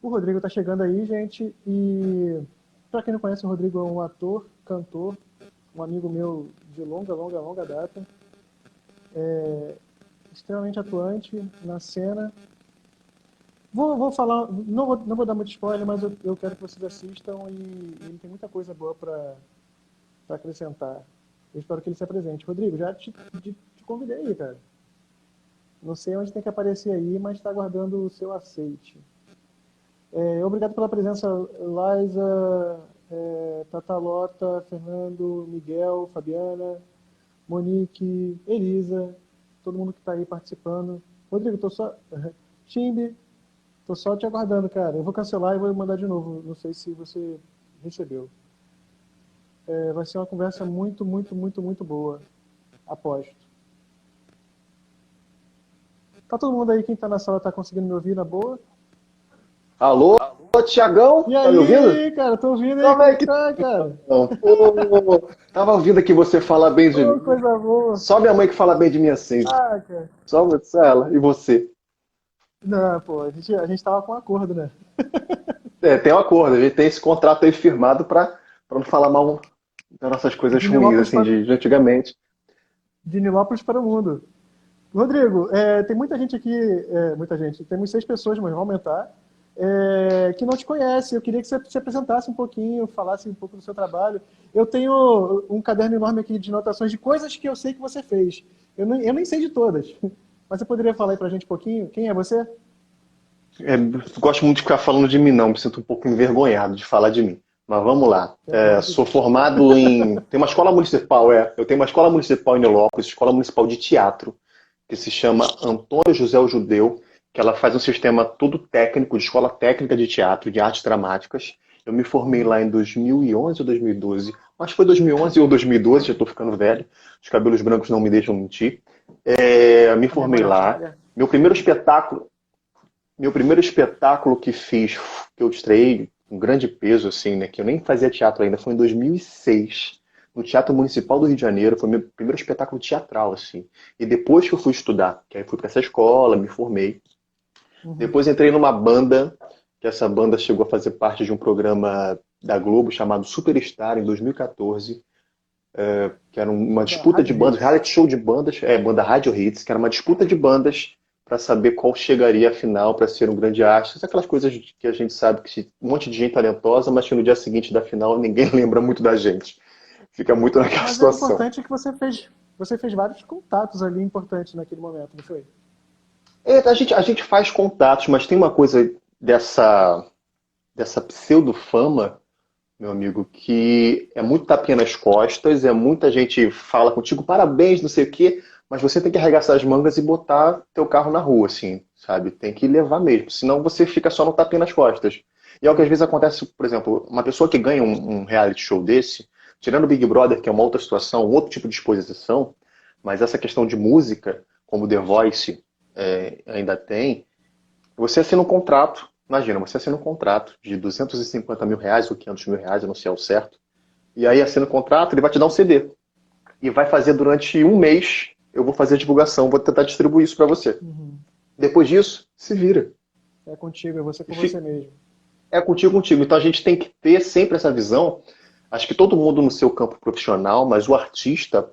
O Rodrigo tá chegando aí, gente, e para quem não conhece, o Rodrigo é um ator, cantor, um amigo meu de longa, longa, longa data, extremamente atuante na cena. Vou falar, não vou dar muito spoiler, mas eu quero que vocês assistam e ele tem muita coisa boa para acrescentar. Eu espero que ele se apresente. Rodrigo, já te convidei aí, cara. Não sei onde tem que aparecer aí, mas está aguardando o seu aceite. Obrigado pela presença, Liza, Tatalota, Fernando, Miguel, Fabiana, Monique, Elisa, todo mundo que está aí participando. Rodrigo, tô só. Chimbi, tô só te aguardando, cara. Eu vou cancelar e vou mandar de novo. Não sei se você recebeu. Vai ser uma conversa muito, muito, muito, muito boa. Aposto. Tá todo mundo aí, quem tá na sala, tá conseguindo me ouvir na boa? Alô, Tiagão? E Tá me ouvindo? aí, cara, tô ouvindo aí, Como como é é que que tá, cara? não? Pô, tava ouvindo aqui você falar bem de Ô, mim. coisa boa. Só minha mãe que fala bem de mim assim. Ah, cara. Só você, ela e você. Não, pô, a gente tava com um acordo, né? É, tem um acordo, a gente tem esse contrato aí firmado pra não falar mal das nossas coisas De ruins, Nilópolis assim, para, de antigamente. de Nilópolis para o mundo. Rodrigo, tem muita gente aqui, muita gente, temos 6 pessoas, mas vão aumentar, que não te conhece. Eu queria que você se apresentasse um pouquinho, falasse um pouco do seu trabalho. Eu tenho um caderno enorme aqui de anotações de coisas que eu sei que você fez. Eu nem sei de todas, mas você poderia falar aí pra gente um pouquinho? Quem é você? É, gosto muito de ficar falando de mim, não. Me sinto um pouco envergonhado de falar de mim. Mas vamos lá. Pelo amor de Sou Deus. formado em. Tem uma escola municipal, Eu tenho uma escola municipal em Nilópolis, escola municipal de teatro, que se chama Antônio José o Judeu, que ela faz um sistema todo técnico, de escola técnica de teatro, de artes dramáticas. Eu me formei Uhum. lá em 2011 ou 2012. Acho que foi 2011 ou 2012, já estou ficando velho. Os cabelos brancos não me deixam mentir. Me A formei memória lá. falha. Meu primeiro espetáculo, meu primeiro espetáculo que fiz, que eu estreiei com grande peso, assim, né? Que eu nem fazia teatro ainda, foi em 2006, no Teatro Municipal do Rio de Janeiro. Foi meu primeiro espetáculo teatral, assim. E depois que eu fui estudar, que aí fui para essa escola, me formei. Uhum. Depois entrei numa banda, que essa banda chegou a fazer parte de um programa da Globo chamado Superstar, em 2014, que era uma Banda disputa de Rádio bandas, Hits. reality show de bandas, banda Rádio Hits, que era uma disputa de bandas para saber qual chegaria à final para ser um grande astro. Aquelas coisas que a gente sabe que um monte de gente talentosa, mas que no dia seguinte da final ninguém lembra muito da gente. Fica muito naquela Mas é situação. importante que você fez vários contatos ali importantes naquele momento, não foi? A gente faz contatos, mas tem uma coisa dessa pseudo-fama, meu amigo, que é muito tapinha nas costas, muita gente fala contigo, parabéns, não sei o quê, mas você tem que arregaçar as mangas e botar teu carro na rua, assim, sabe? Tem que levar mesmo, senão você fica só no tapinha nas costas. E é o que às vezes acontece, por exemplo, uma pessoa que ganha um reality show desse, tirando o Big Brother, que é uma outra situação, um outro tipo de exposição, mas essa questão de música, como The Voice ainda tem, você assina um contrato, imagina, você assina um contrato de 250 mil reais ou 500 mil reais, eu não sei ao certo, e aí assina o contrato, ele vai te dar um CD. E vai fazer durante um mês, eu vou fazer a divulgação, vou tentar distribuir isso para você. Uhum. Depois disso, se vira. É contigo, é você com você mesmo. É contigo, contigo. Então a gente tem que ter sempre essa visão. Acho que todo mundo no seu campo profissional, mas o artista,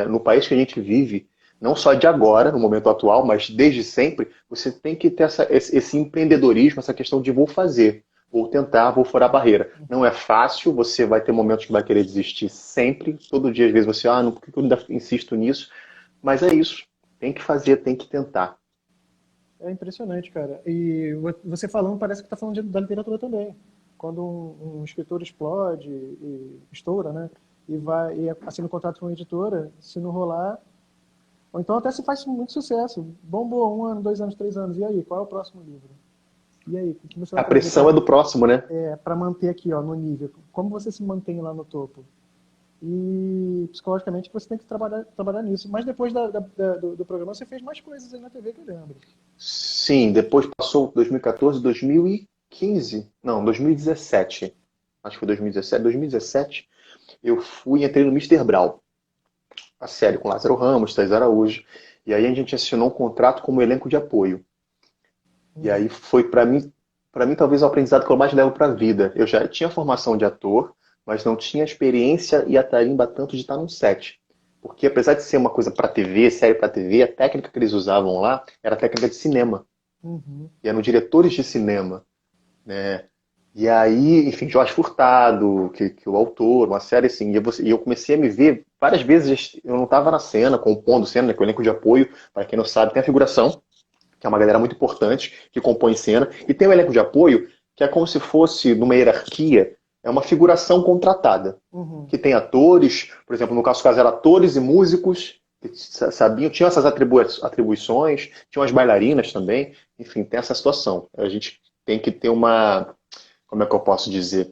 no país que a gente vive, não só de agora, no momento atual, mas desde sempre, você tem que ter esse empreendedorismo, essa questão de vou fazer, vou tentar, vou furar a barreira. Não é fácil, você vai ter momentos que vai querer desistir sempre, todo dia às vezes você, não, por que eu ainda insisto nisso? Mas é isso, tem que fazer, tem que tentar. É impressionante, cara. E você falando, parece que está falando da literatura também. Quando um escritor explode e estoura, né? E assina um contrato com uma editora, se não rolar. Ou então até se faz muito sucesso. Bombou 1 ano, 2 anos, 3 anos. E aí, qual é o próximo livro? E aí, o que você A vai fazer pressão é do próximo, né? para manter aqui, ó, no nível? Como você se mantém lá no topo? E psicologicamente você tem que trabalhar nisso. Mas depois do programa você fez mais coisas aí na TV que eu lembro. Sim, depois passou 2014, 2015, não, 2017. Acho que foi 2017. 2017, eu fui e entrei no Mister Brau, a série com Lázaro Ramos, Thais Araújo. E aí a gente assinou um contrato como elenco de apoio. E Uhum. aí foi para mim. para mim, talvez é o aprendizado que eu mais levo para a vida. Eu já tinha formação de ator, mas não tinha experiência e a tarimba tanto de estar num set. Porque apesar de ser uma coisa para TV, série para TV, a técnica que eles usavam lá era a técnica de cinema. Uhum. E eram diretores de cinema, né? E aí, enfim, Jorge Furtado, que é o autor, uma série assim, e eu comecei a me ver várias vezes, eu não estava na cena, compondo cena, né, com o elenco de apoio, para quem não sabe, tem a figuração, que é uma galera muito importante, que compõe cena, e tem o elenco de apoio, que é como se fosse, numa hierarquia, é uma figuração contratada, Uhum. que tem atores, por exemplo, no caso eram atores e músicos, que sabiam, tinham essas atribuições, tinham as bailarinas também, enfim, tem essa situação. A gente tem que ter uma, como é que eu posso dizer?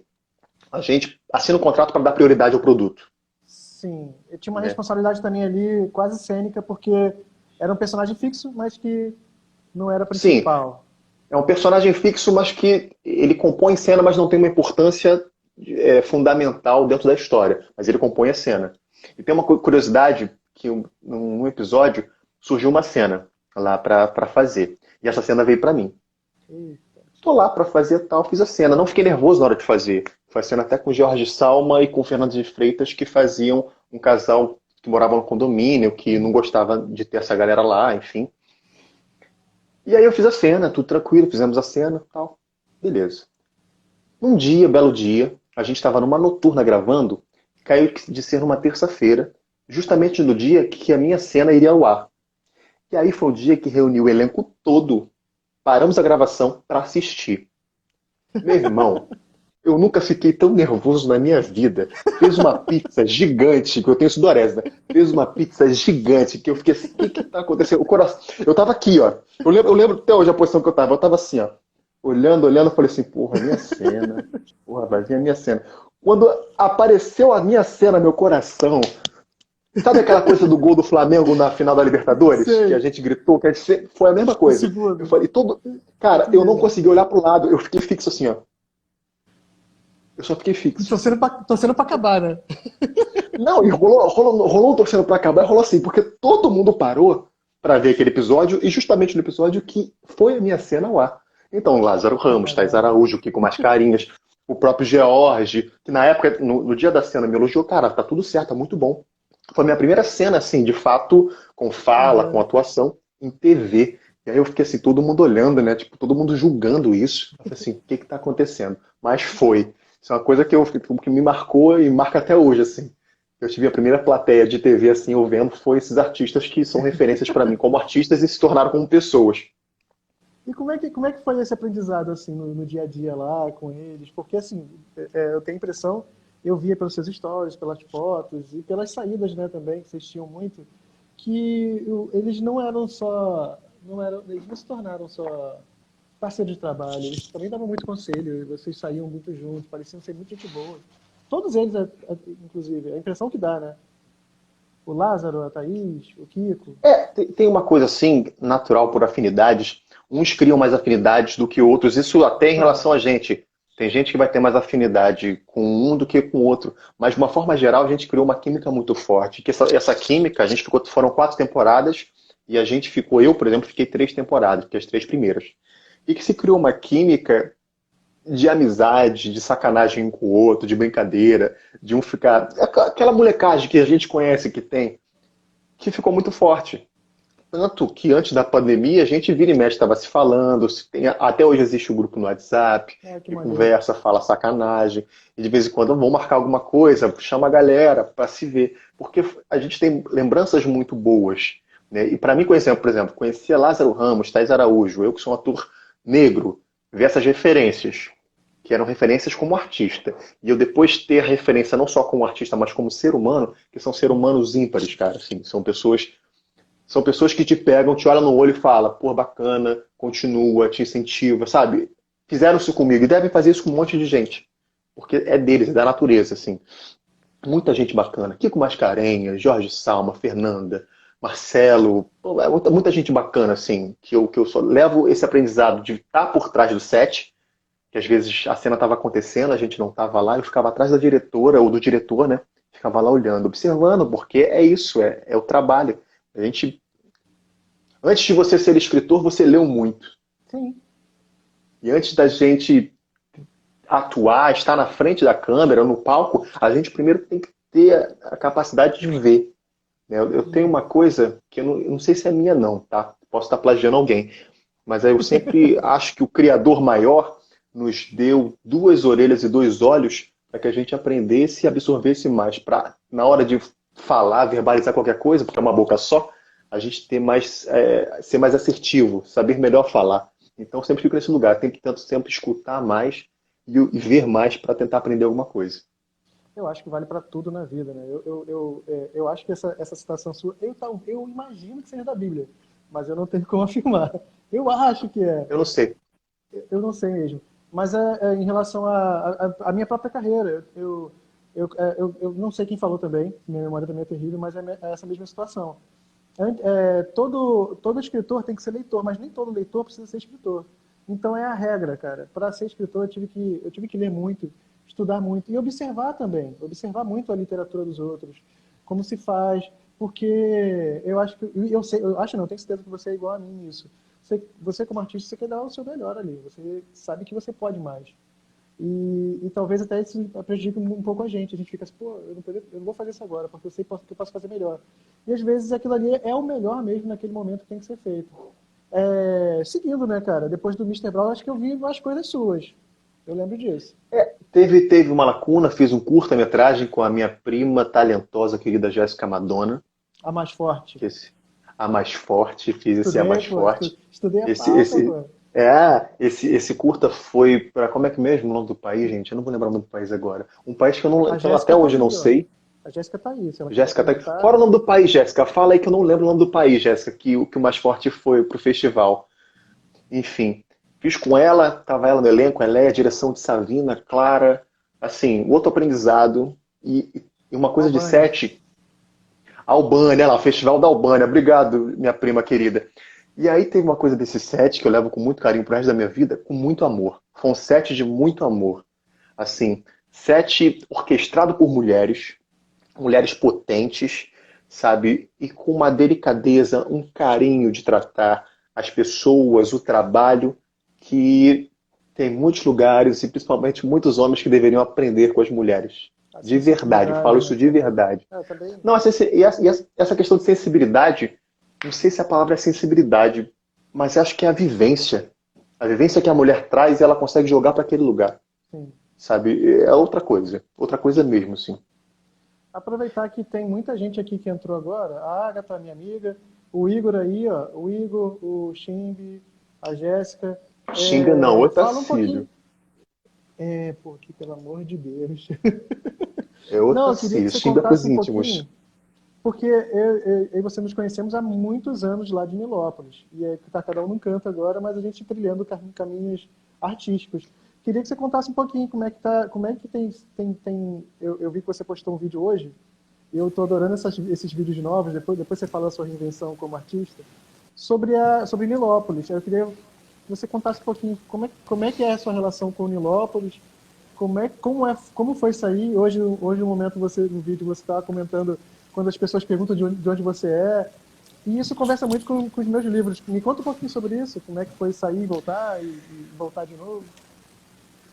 A gente assina um contrato para dar prioridade ao produto, Sim, eu tinha uma né? responsabilidade também ali quase cênica, porque era um personagem fixo, mas que não era Sim, principal. é um personagem fixo, mas que ele compõe cena, mas não tem uma importância fundamental dentro da história. Mas ele compõe a cena. E tem uma curiosidade que num episódio surgiu uma cena lá para fazer. E essa cena veio para mim. Eita. Estou lá para fazer tal, fiz a cena. Não fiquei nervoso na hora de fazer. Foi a cena até com o Jorge Salma e com o Fernando de Freitas, que faziam um casal que morava no condomínio, que não Uhum. gostava de ter essa galera lá, enfim. E aí eu fiz a cena, tudo tranquilo, fizemos a cena, tal. Beleza. Um dia, belo dia, a gente estava numa noturna gravando, caiu de ser numa terça-feira, justamente no dia que a minha cena iria ao ar. E aí foi o dia que reuniu o elenco todo, paramos a gravação para assistir. Meu irmão, eu nunca fiquei tão nervoso na minha vida. Fez uma pizza gigante, que eu tenho sudorese, né? Fez uma pizza gigante, que eu fiquei assim, o que que tá acontecendo? O coração... Eu tava aqui, ó. Eu lembro até hoje a posição que eu tava. Eu tava assim, ó. Olhando, olhando, eu falei assim, porra, minha cena. Porra, vai vir a minha cena. Quando apareceu a minha cena, meu coração. Sabe aquela coisa do gol do Flamengo na final da Libertadores? Que a Sei, gente gritou, que a gente... foi a mesma o coisa. Eu segundo. falei, todo. Cara, Isso eu não mesmo. consegui olhar pro lado, eu fiquei fixo assim, ó. Eu só fiquei E fixo. torcendo pra acabar, né? Não, e rolou um torcendo pra acabar, rolou assim, porque todo mundo parou pra ver aquele episódio, e justamente no episódio que foi a minha cena ao ar. Então, Lázaro Que Ramos, Thais legal. Araújo, Kiko Mascarinhas, o próprio George, que na época, no dia da cena, me elogiou, cara, tá tudo certo, tá muito bom. Foi a minha primeira cena, assim, de fato, com fala, com Aham. atuação, em TV. E aí eu fiquei assim, todo mundo olhando, né? Tipo, todo mundo julgando isso. Eu falei assim, o que que tá acontecendo? Mas foi. Isso é uma coisa que me marcou e marca até hoje, assim. Eu tive a primeira plateia de TV assim, eu vendo, foi esses artistas que são referências para mim como artistas e se tornaram como pessoas. E como é que foi esse aprendizado, assim, no dia a dia lá com eles? Porque, assim, eu tenho a impressão, eu via pelos seus stories, pelas fotos e pelas saídas, né, também, que vocês tinham muito, que eles não eram só, eles não se tornaram só parceiros de trabalho, eles também davam muito conselho, e vocês saíam muito juntos, pareciam ser muito gente boa. Todos eles, inclusive, a impressão que dá, né? O Lázaro, a Thaís, o Kiko. Tem uma coisa assim, natural por afinidades. Uns criam mais afinidades do que outros. Isso até em Total. relação a gente. Tem gente que vai ter mais afinidade com um do que com o outro. Mas, de uma forma geral, a gente criou uma química muito forte. Que essa química, a gente ficou, foram 4 temporadas e a gente ficou, eu, por exemplo, fiquei 3 temporadas, que as 3 primeiras. E que se criou uma química de amizade, de sacanagem um com o outro, de brincadeira, de um ficar. Aquela molecagem que a gente conhece que tem, que ficou muito forte. Tanto que antes da pandemia a gente vira e mexe estava se falando, até hoje existe um grupo no WhatsApp, Ah, que que maneiro. conversa, fala sacanagem, e de vez em quando vão marcar alguma coisa, chama a galera para se ver, porque a gente tem lembranças muito boas. Né? E para mim, por exemplo, conhecer Lázaro Ramos, Thais Araújo, eu que sou um ator negro, ver essas referências, que eram referências como artista, e eu depois ter a referência não só como artista, mas como ser humano, que são seres humanos ímpares, cara, assim, são pessoas que te pegam, te olham no olho e falam, pô, bacana, continua, te incentiva, sabe? Fizeram isso comigo e devem fazer isso com um monte de gente. Porque é deles, é da natureza, assim. Muita gente bacana. Kiko Mascarenhas, Jorge Salma, Fernanda, Marcelo, pô, muita gente bacana, assim, que eu só levo esse aprendizado de estar por trás do set, que às vezes a cena estava acontecendo, a gente não estava lá, eu ficava atrás da diretora ou do diretor, né? Ficava lá olhando, observando, porque é isso, é o trabalho. A gente, antes de você ser escritor, você leu muito. Sim. E antes da gente atuar, estar na frente da câmera, no palco, a gente primeiro tem que ter a capacidade de ver, né? Eu tenho uma coisa que eu não sei se é minha não, tá? Posso estar plagiando alguém, mas aí eu sempre acho que o Criador maior nos deu duas orelhas e dois olhos para que a gente aprendesse e absorvesse mais, para na hora de falar, verbalizar qualquer coisa, porque é uma boca só, a gente ter mais, ser mais assertivo, saber melhor falar. Então eu sempre fico nesse lugar, tem que tanto sempre escutar mais e ver mais para tentar aprender alguma coisa. Eu acho que vale para tudo na vida, né? Eu acho que essa citação sua, eu imagino que seja da Bíblia, mas eu não tenho como afirmar. Eu acho que é. Eu não sei. Eu não sei mesmo. Mas é em relação à minha própria carreira. Eu não sei quem falou também, minha memória também é terrível, mas é essa mesma situação. Todo escritor tem que ser leitor, mas nem todo leitor precisa ser escritor. Então é a regra, cara. Para ser escritor eu tive que ler muito, estudar muito e observar também, observar muito a literatura dos outros, como se faz, porque eu acho que eu sei, eu acho não, tenho certeza que você é igual a mim nisso. Você como artista, você quer dar o seu melhor ali. Você sabe que você pode mais. E talvez até isso prejudique um pouco a gente. A gente fica assim, pô, eu não vou fazer isso agora, porque eu sei que eu posso fazer melhor. E às vezes aquilo ali é o melhor mesmo naquele momento que tem que ser feito. Seguindo, né, cara? Depois do Mister Brown, acho que eu vi umas coisas suas. Eu lembro disso. Teve uma lacuna, fiz um curta-metragem com a minha prima talentosa, querida Jéssica Madonna, A mais forte. que a mais forte, fiz esse a Estudei, mais pô. forte. Estudei a Esse, pauta, esse, pô. esse curta foi para, como é que mesmo o nome do país, gente? Eu não vou lembrar o nome do país agora. Um país que A que eu até Jéssica tá hoje não aí, ó. sei. A Jéssica tá aí. Se ela quiser Jéssica, tá... comentar. Fora o nome do país, Jéssica. Fala aí que eu não lembro o nome do país, Jéssica, que o mais forte foi pro festival. Enfim, fiz com ela, tava ela no elenco, ela é a direção de Savina, Clara, assim, outro aprendizado e uma coisa de Albânia. sete, Albânia, lá, Festival da Albânia, obrigado, minha prima querida. E aí teve uma coisa desse set que eu levo com muito carinho pro resto da minha vida, com muito amor. Foi um set de muito amor. Assim, set orquestrado por mulheres, mulheres potentes, sabe? E com uma delicadeza, um carinho de tratar as pessoas, o trabalho, que tem muitos lugares e principalmente muitos homens que deveriam aprender com as mulheres. A De verdade, eu falo sensibilidade, né, isso de cara? verdade. Eu também. Não, essa questão de sensibilidade, não sei se a palavra é sensibilidade, mas acho que é a vivência. A vivência que a mulher traz, ela consegue jogar para aquele lugar, Sim. sabe? É outra coisa mesmo, assim. Aproveitar que tem muita gente aqui que entrou agora. A Agatha, minha amiga. O Igor aí, ó. O Igor, o Chimbi, a Jéssica. Xinga não, Fala um pouquinho. Otacílio. Pô, que pelo amor de Deus. É Não, eu queria que Otacílio. você Xinga pros contasse um íntimos. pouquinho, porque eu e você nos conhecemos há muitos anos lá de Nilópolis. E é que está cada um num canto agora, mas a gente trilhando caminhos artísticos. Queria que você contasse um pouquinho como é que tá, como é que eu vi que você postou um vídeo hoje, e eu estou adorando esses vídeos novos, depois você fala a sua reinvenção como artista, sobre Nilópolis. Eu queria que você contasse um pouquinho como é que é a sua relação com Nilópolis, como foi sair. Hoje no momento no vídeo você estava comentando quando as pessoas perguntam de onde você é. E isso conversa muito com os meus livros. Me conta um pouquinho sobre isso, como é que foi sair e voltar de novo.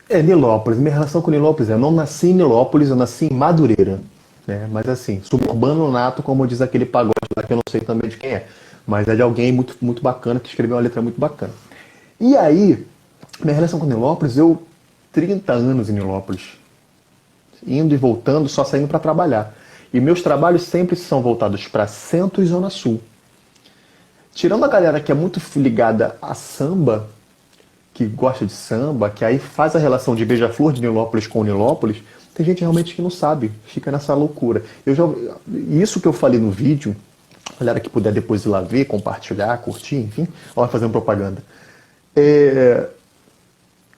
Nilópolis. Minha relação com Nilópolis eu não nasci em Nilópolis, eu nasci em Madureira. Né? Mas assim, suburbano nato, como diz aquele pagode lá que eu não sei também de quem é. Mas é de alguém muito, muito bacana, que escreveu uma letra muito bacana. E aí, minha relação com Nilópolis, 30 anos em Nilópolis. Indo e voltando, só saindo para trabalhar. E meus trabalhos sempre são voltados para Centro e Zona Sul. Tirando a galera que é muito ligada a samba, que gosta de samba, que aí faz a relação de Beija-Flor de Nilópolis com Nilópolis, tem gente realmente que não sabe, fica nessa loucura. Isso que eu falei no vídeo, a galera que puder depois ir lá ver, compartilhar, curtir, enfim, ó, fazendo propaganda.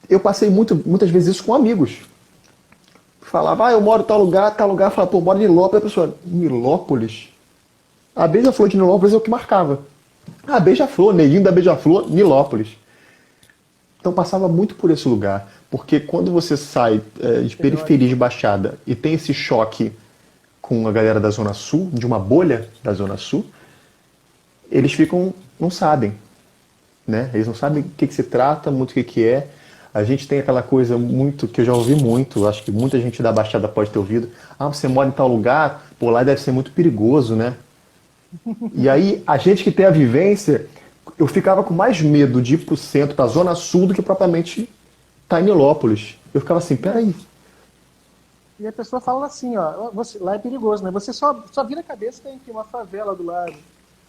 Eu passei muitas vezes isso com amigos. Falava, eu moro em tal lugar, falava, pô, eu moro em Nilópolis, a pessoa, Nilópolis? A Beija-Flor de Nilópolis é o que marcava. Ah, Beija-Flor, neguinho da Beija-Flor, Nilópolis. Então passava muito por esse lugar, porque quando você sai de periferia de Baixada e tem esse choque com a galera da Zona Sul, de uma bolha da Zona Sul, eles não sabem, né? Eles não sabem o que se trata, muito o que é. A gente tem aquela coisa muito, que eu já ouvi muito, acho que muita gente da Baixada pode ter ouvido. Ah, você mora em tal lugar, pô, lá deve ser muito perigoso, né? E aí, a gente que tem a vivência, eu ficava com mais medo de ir pro centro, pra Zona Sul, do que propriamente estar em Nilópolis. Eu ficava assim, peraí. E a pessoa fala assim, ó, lá é perigoso, né? Você só vira a cabeça e tem aqui uma favela do lado.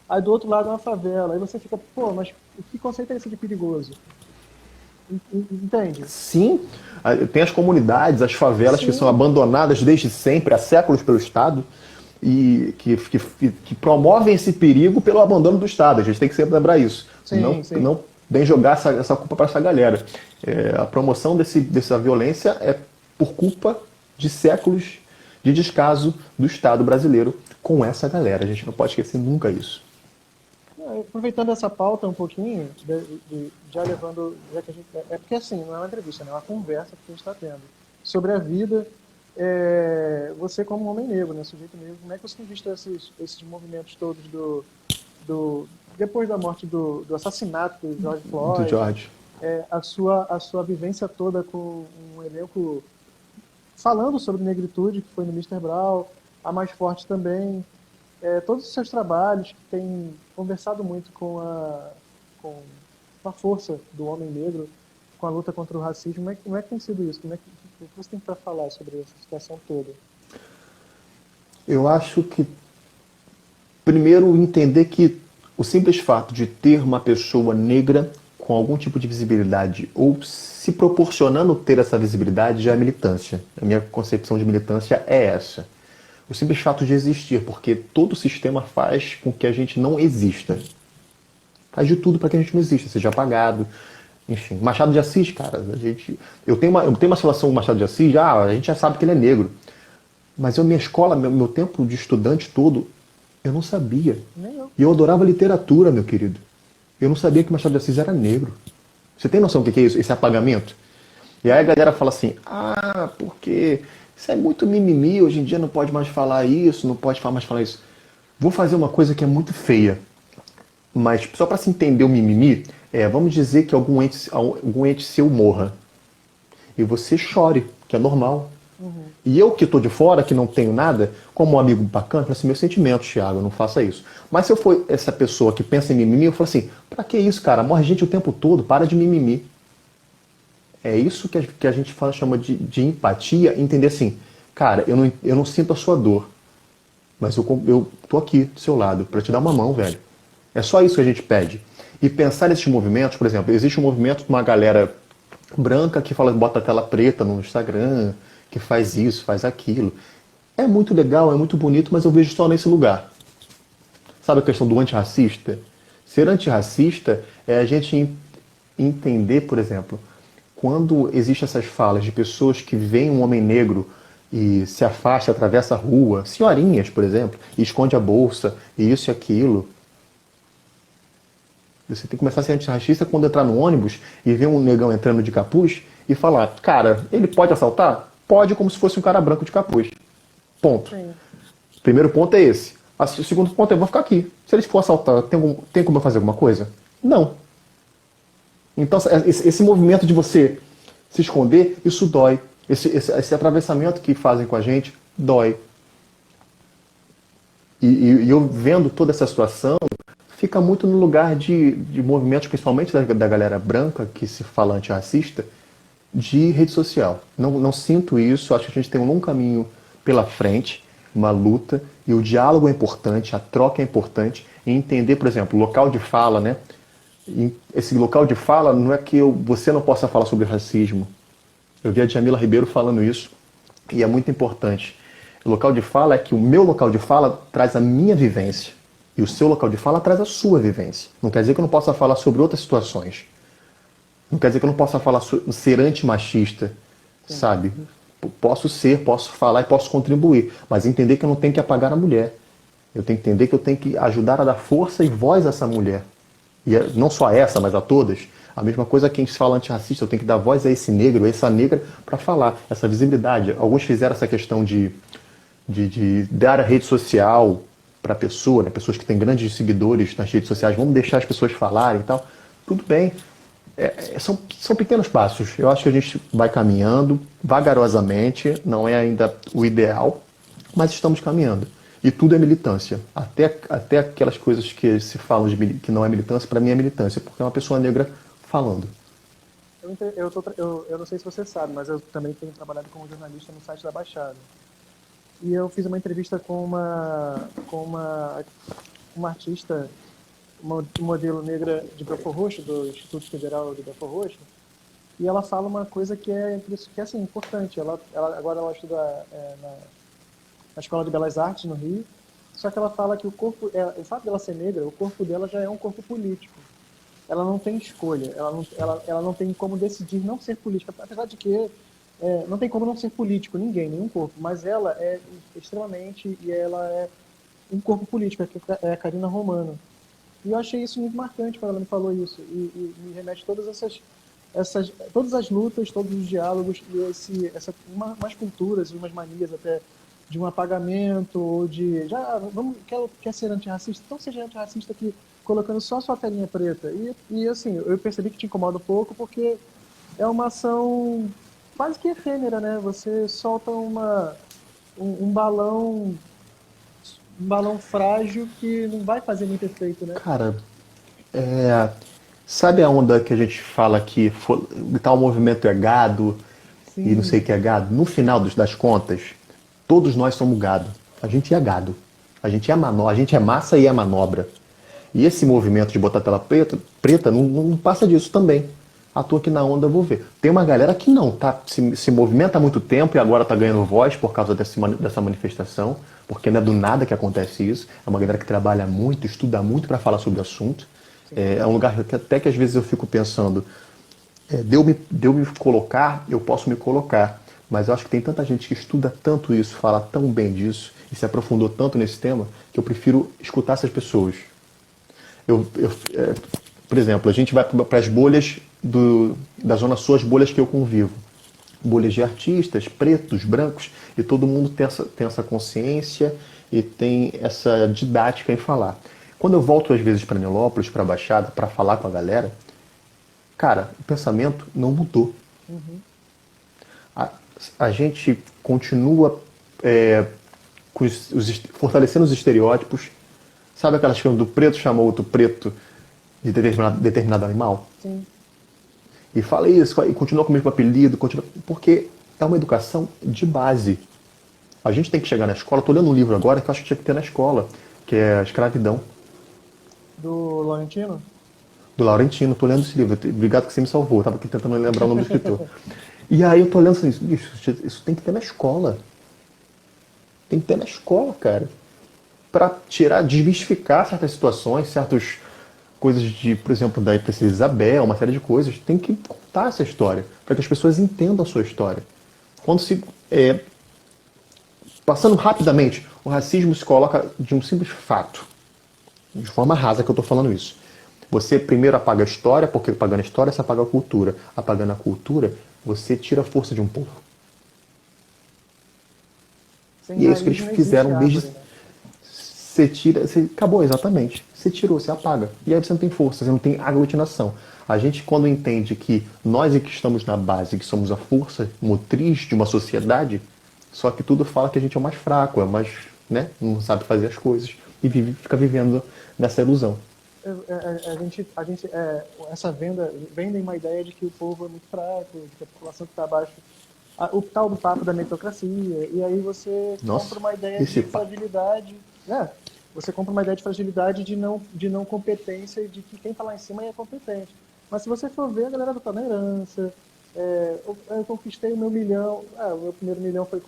Aí do outro lado é uma favela. Aí você fica, pô, mas que conceito é esse de perigoso? Entende? Sim, tem as comunidades, as favelas que são Sim, abandonadas desde sempre, há séculos pelo Estado, e que promovem esse perigo pelo abandono do Estado. A gente tem que sempre lembrar isso. sim, sim. Não bem jogar essa culpa para essa galera. A promoção dessa violência é por culpa de séculos de descaso do Estado brasileiro com essa galera. A gente não pode esquecer nunca isso. Aproveitando essa pauta um pouquinho, já levando, já que a gente, é porque assim, não é uma entrevista, né? É uma conversa que a gente está tendo sobre a vida. Você como homem negro, né, sujeito negro, como é que você tem visto esses movimentos todos depois da morte do assassinato do George Do Floyd, George. a sua vivência toda com um elenco falando sobre negritude, que foi no Mister Brown, a Mais Forte também, todos os seus trabalhos que têm conversado muito com a força do homem negro, com a luta contra o racismo. Como é que tem sido isso? O que você tem para falar sobre essa situação toda? Eu acho que, primeiro, entender que o simples fato de ter uma pessoa negra com algum tipo de visibilidade ou se proporcionando ter essa visibilidade já é militância. A minha concepção de militância é essa. O simples fato de existir, porque todo o sistema faz com que a gente não exista. Faz de tudo para que a gente não exista, seja apagado. Enfim, Machado de Assis, cara, eu tenho uma relação com o Machado de Assis, a gente já sabe que ele é negro. Mas minha escola, meu tempo de estudante todo, eu não sabia. Nem eu. E eu adorava literatura, meu querido. Eu não sabia que Machado de Assis era negro. Você tem noção do que é isso? Esse apagamento? E aí a galera fala assim, porque isso é muito mimimi, hoje em dia não pode mais falar isso, não pode mais falar isso. Vou fazer uma coisa que é muito feia. Mas só para se entender o mimimi, vamos dizer que algum ente seu morra. E você chore, que é normal. E eu que estou de fora, que não tenho nada, como um amigo bacana, falo assim, meus sentimentos, Thiago, não faça isso. Mas se eu for essa pessoa que pensa em mimimi, eu falo assim, pra que isso, cara? Morre gente o tempo todo, para de mimimi. É isso que a gente chama de empatia, entender assim, cara, eu não sinto a sua dor, mas eu tô aqui do seu lado para te dar uma mão, velho. É só isso que a gente pede. E pensar nesses movimentos, por exemplo, existe um movimento de uma galera branca que fala, bota a tela preta no Instagram, que faz isso, faz aquilo. É muito legal, é muito bonito, mas eu vejo só nesse lugar. Sabe a questão do antirracista? Ser antirracista é a gente entender, por exemplo, quando existem essas falas de pessoas que veem um homem negro e se afasta, atravessa a rua, senhorinhas, por exemplo, e esconde a bolsa, e isso e aquilo. Você tem que começar a ser antirracista quando entrar no ônibus e ver um negão entrando de capuz e falar, cara, ele pode assaltar? Pode, como se fosse um cara branco de capuz. Ponto. Sim. Primeiro ponto é esse. O segundo ponto é, eu vou ficar aqui. Se eles for assaltar, tem como eu fazer alguma coisa? Não. Então, esse movimento de você se esconder, isso dói. Esse atravessamento que fazem com a gente, dói. E eu vendo toda essa situação, fica muito no lugar de movimentos, principalmente da galera branca, que se fala antirracista, de rede social. Não sinto isso, acho que a gente tem um longo caminho pela frente, uma luta, e o diálogo é importante, a troca é importante, e entender, por exemplo, o local de fala, né? Esse local de fala não é que você não possa falar sobre racismo. Eu vi a Djamila Ribeiro falando isso, e é muito importante. O local de fala é que o meu local de fala traz a minha vivência, e o seu local de fala traz a sua vivência. Não quer dizer que eu não possa falar sobre outras situações. Não quer dizer que eu não possa falar ser antimachista, sabe? Posso falar e posso contribuir, mas entender que eu não tenho que apagar a mulher. Eu tenho que entender que eu tenho que ajudar a dar força e voz a essa mulher. E não só a essa, mas a todas. A mesma coisa que a gente fala antirracista, eu tenho que dar voz a esse negro, a essa negra, para falar. Essa visibilidade. Alguns fizeram essa questão de dar a rede social para a pessoa, né? Pessoas que têm grandes seguidores nas redes sociais, vamos deixar as pessoas falarem e tal. Tudo bem. São pequenos passos. Eu acho que a gente vai caminhando vagarosamente, não é ainda o ideal, mas estamos caminhando. E tudo é militância. Até aquelas coisas que se falam que não é militância, para mim é militância, porque é uma pessoa negra falando. Eu não sei se você sabe, mas eu também tenho trabalhado como jornalista no site da Baixada. E eu fiz uma entrevista com uma artista, uma modelo negra de Belford Roxo, do Instituto Federal de Belford Roxo, e ela fala uma coisa que é assim, importante. Agora ela estuda na Escola de Belas Artes, no Rio, só que ela fala que o fato dela ser negra, o corpo dela já é um corpo político. Ela não tem escolha, ela não tem como decidir não ser política, apesar de que não tem como não ser político, nenhum corpo, mas ela é extremamente, e ela é um corpo político, que é a Karina Romano. E eu achei isso muito marcante quando ela me falou isso, e me remete a todas as lutas, todos os diálogos, e umas culturas, umas manias até, de um apagamento, ou de, quer ser antirracista? Então seja antirracista aqui, colocando só a sua telinha preta. E assim, eu percebi que te incomoda um pouco, porque é uma ação quase que efêmera, né? Você solta um balão frágil que não vai fazer muito efeito, né? Cara, sabe a onda que a gente fala que tal movimento é gado e não sei o Sim, que é gado? No final das contas, todos nós somos gado. A gente é gado. A gente é massa e é manobra. E esse movimento de botar a tela preta não passa disso também. À toa que na onda eu vou ver. Tem uma galera que não, tá? Se movimenta há muito tempo e agora tá ganhando voz por causa dessa manifestação, porque não é do nada que acontece isso. É uma galera que trabalha muito, estuda muito para falar sobre o assunto. sim. É um lugar que até que às vezes eu fico pensando, de eu me colocar, eu posso me colocar. Mas eu acho que tem tanta gente que estuda tanto isso, fala tão bem disso e se aprofundou tanto nesse tema, que eu prefiro escutar essas pessoas. Por exemplo, a gente vai para as bolhas da Zona Sul, as bolhas que eu convivo. Bolhas de artistas, pretos, brancos, e todo mundo tem essa consciência e tem essa didática em falar. Quando eu volto às vezes para Nilópolis, para a Baixada, para falar com a galera, cara, o pensamento não mudou. Uhum. A, a gente continua fortalecendo os estereótipos. Sabe aquelas coisas do preto chamou outro preto de determinado animal? Sim. E fala isso, e continua com o mesmo apelido, porque é uma educação de base. A gente tem que chegar na escola, estou lendo um livro agora que eu acho que tinha que ter na escola, que é A Escravidão, Do Laurentino? do Laurentino. Estou lendo esse livro, obrigado que você me salvou, estava aqui tentando lembrar o nome do escritor. E aí eu estou lendo assim, isso tem que ter na escola. Tem que ter na escola, cara. Para desmistificar certas situações, certas coisas de, por exemplo, da Princesa Isabel, uma série de coisas. Tem que contar essa história, para que as pessoas entendam a sua história. Quando passando rapidamente, o racismo se coloca de um simples fato, de forma rasa que eu estou falando isso. Você primeiro apaga a história, porque apagando a história você apaga a cultura. Apagando a cultura, você tira a força de um povo. Sem E é isso que raiz eles não existe fizeram desde. árvore, né? Você tira, acabou, exatamente. Você tirou, você apaga. E aí você não tem força, você não tem aglutinação. A gente, quando entende que nós é que estamos na base, que somos a força motriz de uma sociedade, só que tudo fala que a gente é o mais fraco, é mais, né, não sabe fazer as coisas e fica vivendo nessa ilusão. Essa vendem uma ideia de que o povo é muito fraco, de que a população que está abaixo, o tal do papo da meritocracia, e aí você Nossa, compra uma ideia esse de pá. fragilidade, né? Você compra uma ideia de fragilidade, de não competência, e de que quem está lá em cima é competente. Mas se você for ver, a galera está na herança, eu conquistei o meu milhão, o meu primeiro milhão foi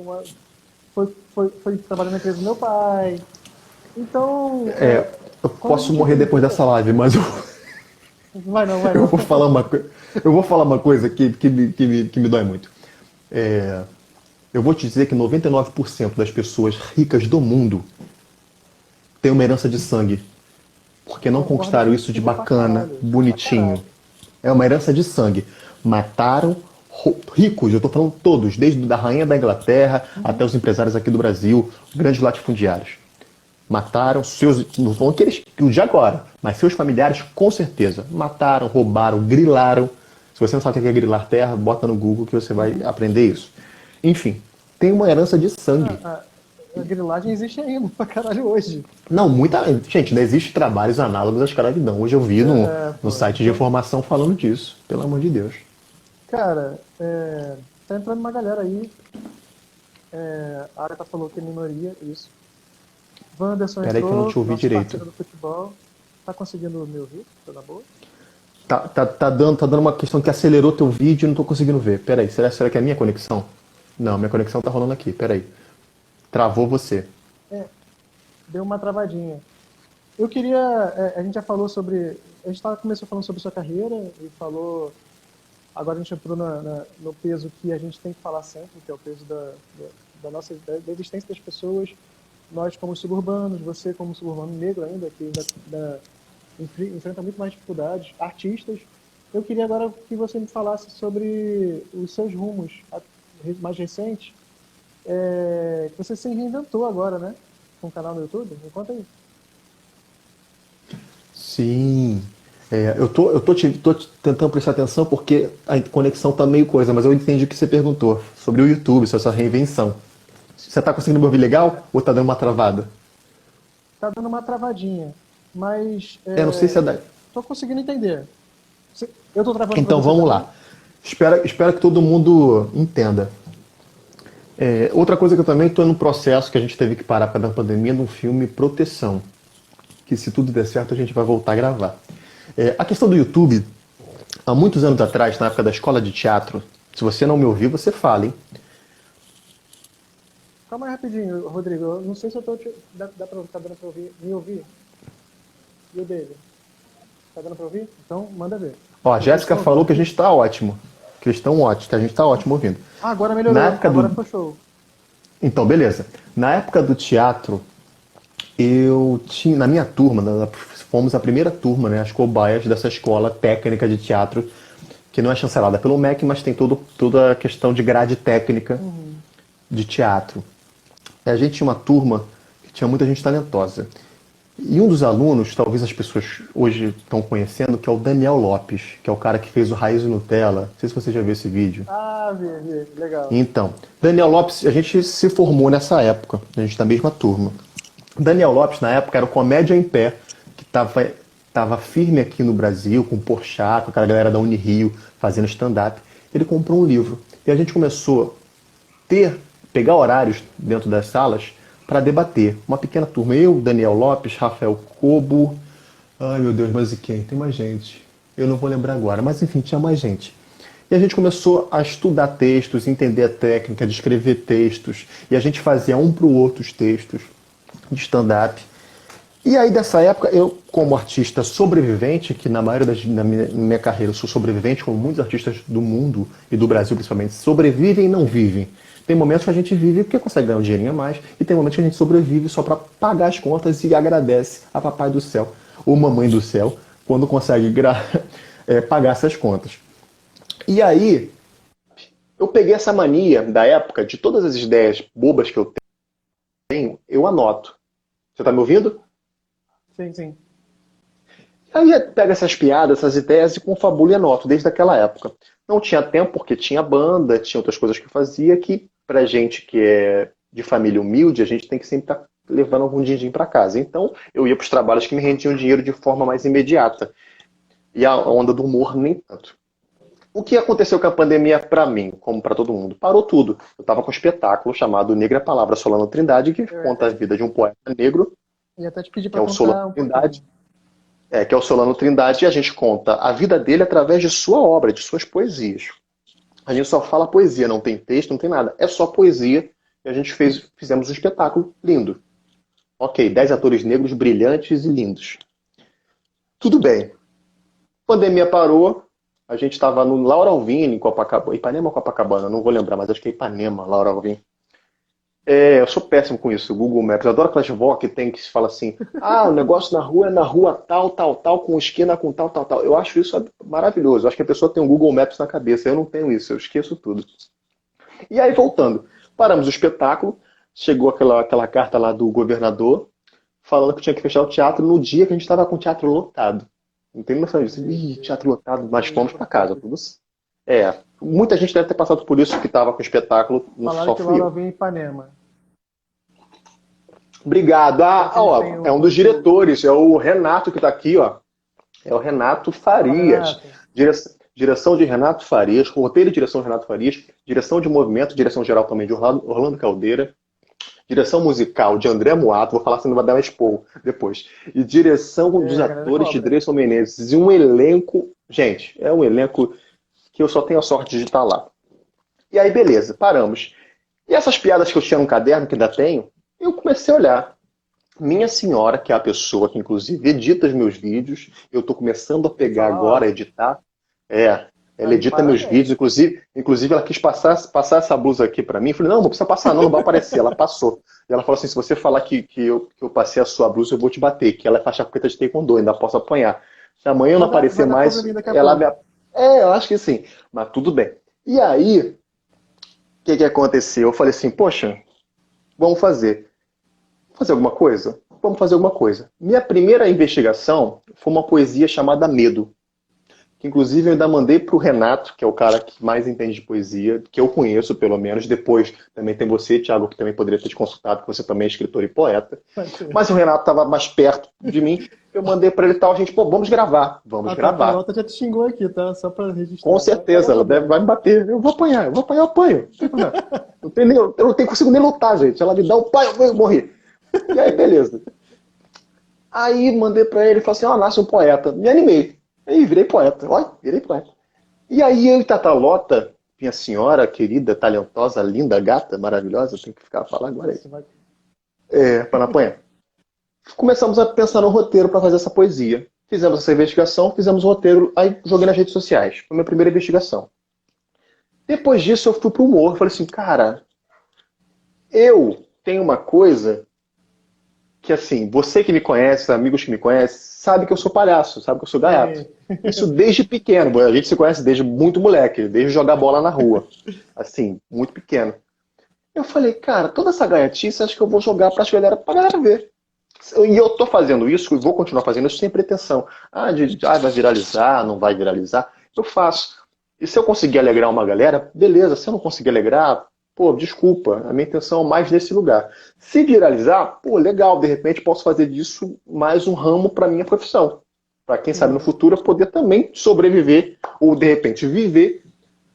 trabalhando na empresa do meu pai. Então, Eu quando a posso gente morrer depois entender... dessa live, mas Vai não, vai eu não. vou falar eu vou falar uma coisa que me dói muito. É, eu vou te dizer que 99% das pessoas ricas do mundo têm uma herança de sangue. Porque Eu não concordo conquistaram isso de contigo pra bacana, caralho. Pra bonitinho. caralho. É uma herança de sangue. Mataram ricos, eu estou falando todos, desde a rainha da Inglaterra até os empresários aqui do Brasil, grandes latifundiários. Mataram seus, não aqueles de agora, mas seus familiares com certeza. Mataram, roubaram, grilaram Se você não sabe o que é grilar terra, bota no Google que você vai aprender isso. Enfim, tem uma herança de sangue. A grilagem existe ainda pra caralho hoje. Não, muita. Gente, ainda existe trabalhos análogos à escravidão. Hoje eu vi no Pô. site de Então, informação falando disso, pelo amor de Deus. cara, tá entrando uma galera aí. A Agatha falou que é minoria, isso. Wanderson Pera aí que eu não entrou, te ouvi nosso direito. parceiro do futebol. Tá conseguindo me ouvir? Tá na boa? Tá dando uma questão que acelerou teu vídeo e não tô conseguindo ver. Pera aí, será que é a minha conexão? Não, minha conexão tá rolando aqui, pera aí. Travou você. É, deu uma travadinha. Eu queria. A gente já falou sobre. A gente começou falando sobre sua carreira e falou. Agora a gente entrou no peso que a gente tem que falar sempre, que é o peso da nossa da existência das pessoas. Nós como suburbanos, você como suburbano negro ainda, que enfrenta muito mais dificuldades, artistas. Eu queria agora que você me falasse sobre os seus rumos mais recentes, que você se reinventou agora, né? Com o canal no YouTube. Me conta aí. Sim. Eu tô tentando prestar atenção porque a conexão tá meio coisa, mas eu entendi o que você perguntou sobre o YouTube, sobre essa reinvenção. Você tá conseguindo me ouvir legal ou tá dando uma travada? Tá dando uma travadinha, mas Não sei se é da... tô conseguindo entender. Eu tô travando para Então você vamos também? lá. Espero que todo mundo entenda. Outra coisa que eu também estou no processo que a gente teve que parar por causa da pandemia no filme Proteção, que se tudo der certo a gente vai voltar a gravar. A questão do YouTube, há muitos anos atrás, na época da escola de teatro, se você não me ouviu, você fala, hein? Calma aí rapidinho, Rodrigo. Eu não sei se eu tô tá dando pra ouvir, me ouvir. E o dele? Tá dando pra ouvir? Então, manda ver. Ó, a Eu tô te Jéssica falou falando. que a gente está ótimo, que eles estão ótimos, que a gente está ótimo ouvindo. Ah, agora Na melhorou. época Agora do... ficou show. Então, beleza. Na época do teatro, eu tinha, na minha turma, fomos a primeira turma, né, as cobaias dessa escola técnica de teatro, que não é chancelada pelo MEC, mas tem toda a questão de grade técnica Uhum. de teatro. E a gente tinha uma turma que tinha muita gente talentosa. E um dos alunos, talvez as pessoas hoje estão conhecendo, que é o Daniel Lopes, que é o cara que fez o Raiz e Nutella. Não sei se você já viu esse vídeo. Ah, legal. Então, Daniel Lopes, a gente se formou nessa época, a gente da mesma turma. Daniel Lopes, na época, era o Comédia em Pé, que tava firme aqui no Brasil, com o Porchat, com aquela galera da Unirio, fazendo stand-up. Ele comprou um livro. E a gente começou a pegar horários dentro das salas para debater. Uma pequena turma, eu, Daniel Lopes, Rafael Cobo, ai meu Deus, mas e quem? Tem mais gente. Eu não vou lembrar agora, mas enfim, tinha mais gente. E a gente começou a estudar textos, entender a técnica de escrever textos, e a gente fazia um para o outro os textos de stand-up. E aí, dessa época, eu, como artista sobrevivente, que na maioria da minha carreira eu sou sobrevivente, como muitos artistas do mundo e do Brasil principalmente, sobrevivem e não vivem. Tem momentos que a gente vive porque consegue ganhar um dinheirinho a mais, e tem momentos que a gente sobrevive só para pagar as contas e agradece a Papai do Céu, ou Mamãe do Céu, quando consegue pagar essas contas. E aí, eu peguei essa mania da época, de todas as ideias bobas que eu tenho, eu anoto. Você tá me ouvindo? Sim, sim. Aí eu pego essas piadas, essas ideias e confabulo e anoto, desde aquela época. Não tinha tempo porque tinha banda, tinha outras coisas que eu fazia, que pra gente que é de família humilde, a gente tem que sempre estar levando algum din-din para casa. Então, eu ia para os trabalhos que me rendiam dinheiro de forma mais imediata. E a onda do humor nem tanto. O que aconteceu com a pandemia para mim, como para todo mundo? Parou tudo. Eu estava com um espetáculo chamado Negra Palavra Solano Trindade, que Eu conta a até, vida de um poeta negro, ia até te pedir que pra é o Solano contar um Trindade, pouquinho. que é o Solano Trindade, e a gente conta a vida dele através de sua obra, de suas poesias. A gente só fala poesia, não tem texto, não tem nada. É só poesia. E a gente fizemos um espetáculo lindo. Ok, 10 atores negros brilhantes e lindos. Tudo bem. Pandemia parou. A gente estava no Laura Alvim, em Copacabana. Ipanema ou Copacabana? Não vou lembrar, mas acho que é Ipanema, Laura Alvim. Eu sou péssimo com isso, Google Maps. Eu adoro aquelas vó que tem que se fala assim: ah, o negócio na rua é na rua tal, tal, tal, com esquina com tal, tal, tal. Eu acho isso maravilhoso. Eu acho que a pessoa tem um Google Maps na cabeça. Eu não tenho isso, eu esqueço tudo. E aí, voltando, paramos o espetáculo, chegou aquela carta lá do governador, falando que tinha que fechar o teatro no dia que a gente estava com o teatro lotado. Não tem noção disso. Meu Ih, Deus. teatro lotado, mas Eu fomos lembro para casa. pouco Tudo, disso. Muita gente deve ter passado por isso que estava com o espetáculo, não Falaram só que fui Laura eu. vem em Ipanema. Obrigado. Falaram que eles têm É um um dos show. diretores, é o Renato que está aqui, ó. É o Renato Fala, Farias. Renato. Direção de Renato Farias, roteiro e direção de Renato Farias, direção de movimento, direção geral também de Orlando Caldeira, direção musical de André Moato, vou falar se não vai dar mais expor depois, e direção dos É, a galera atores de cobra. Dreyson Menezes. E um elenco, gente, é um elenco que eu só tenho a sorte de estar lá. E aí, beleza, paramos. E essas piadas que eu tinha no caderno, que ainda tenho, eu comecei a olhar. Minha senhora, que é a pessoa que inclusive edita os meus vídeos, eu estou começando a Vou pegar falar, agora, a ó. editar. Ela Tá de edita meus vídeos, parabéns. inclusive ela quis passar essa blusa aqui para mim. Eu falei, não precisa passar não, não vai aparecer. Ela passou. E ela falou assim, se você falar que eu passei a sua blusa, eu vou te bater, que ela é faixa preta de taekwondo, ainda posso apanhar. Se amanhã eu não Vai aparecer dar mais, probleminha daqui a ela me... pouco. Eu acho que sim, mas tudo bem. E aí, o que aconteceu? Eu falei assim, poxa, vamos fazer. Vamos fazer alguma coisa? Vamos fazer alguma coisa. Minha primeira investigação foi uma poesia chamada Medo, que inclusive eu ainda mandei para o Renato, que é o cara que mais entende de poesia, que eu conheço pelo menos. Depois também tem você, Thiago, que também poderia ter te consultado, porque você também é escritor e poeta. Pode ser. Mas o Renato estava mais perto de mim, eu mandei para ele e tal, a gente, pô, vamos A gravar. Carlota já te xingou aqui, tá? Só pra Com registrar. Vai certeza, dar ela problema. vai me bater. Eu vou apanhar, eu apanho. Não tem problema. Eu não tenho, consigo nem lutar, gente. Ela me dá o pai, eu vou morrer. E aí, beleza. Aí mandei pra ele e falei assim, ó, nasce um poeta. Me animei. Aí virei poeta. Olha, virei poeta. E aí eu e Tata Lota, minha senhora querida, talentosa, linda, gata, maravilhosa, tem que ficar a falar agora aí. Você vai... Para não apanhar. Começamos a pensar no roteiro para fazer essa poesia. Fizemos essa investigação, fizemos o roteiro, aí joguei nas redes sociais. Foi a minha primeira investigação. Depois disso eu fui pro humor. Falei assim, cara, eu tenho uma coisa que assim, você que me conhece, amigos que me conhecem, sabe que eu sou palhaço, sabe que eu sou gaiato. Sim. Isso desde pequeno, a gente se conhece desde muito moleque, desde jogar bola na rua. Assim, muito pequeno. Eu falei, cara, toda essa gaiatice acho que eu vou jogar pra galera ver. E eu tô fazendo isso, e vou continuar fazendo isso sem pretensão. Vai viralizar, não vai viralizar. Eu faço. E se eu conseguir alegrar uma galera, beleza. Se eu não conseguir alegrar, pô, desculpa. A minha intenção é mais nesse lugar. Se viralizar, pô, legal. De repente posso fazer disso mais um ramo para minha profissão. Para quem sabe no Sim. futuro eu poder também sobreviver ou de repente viver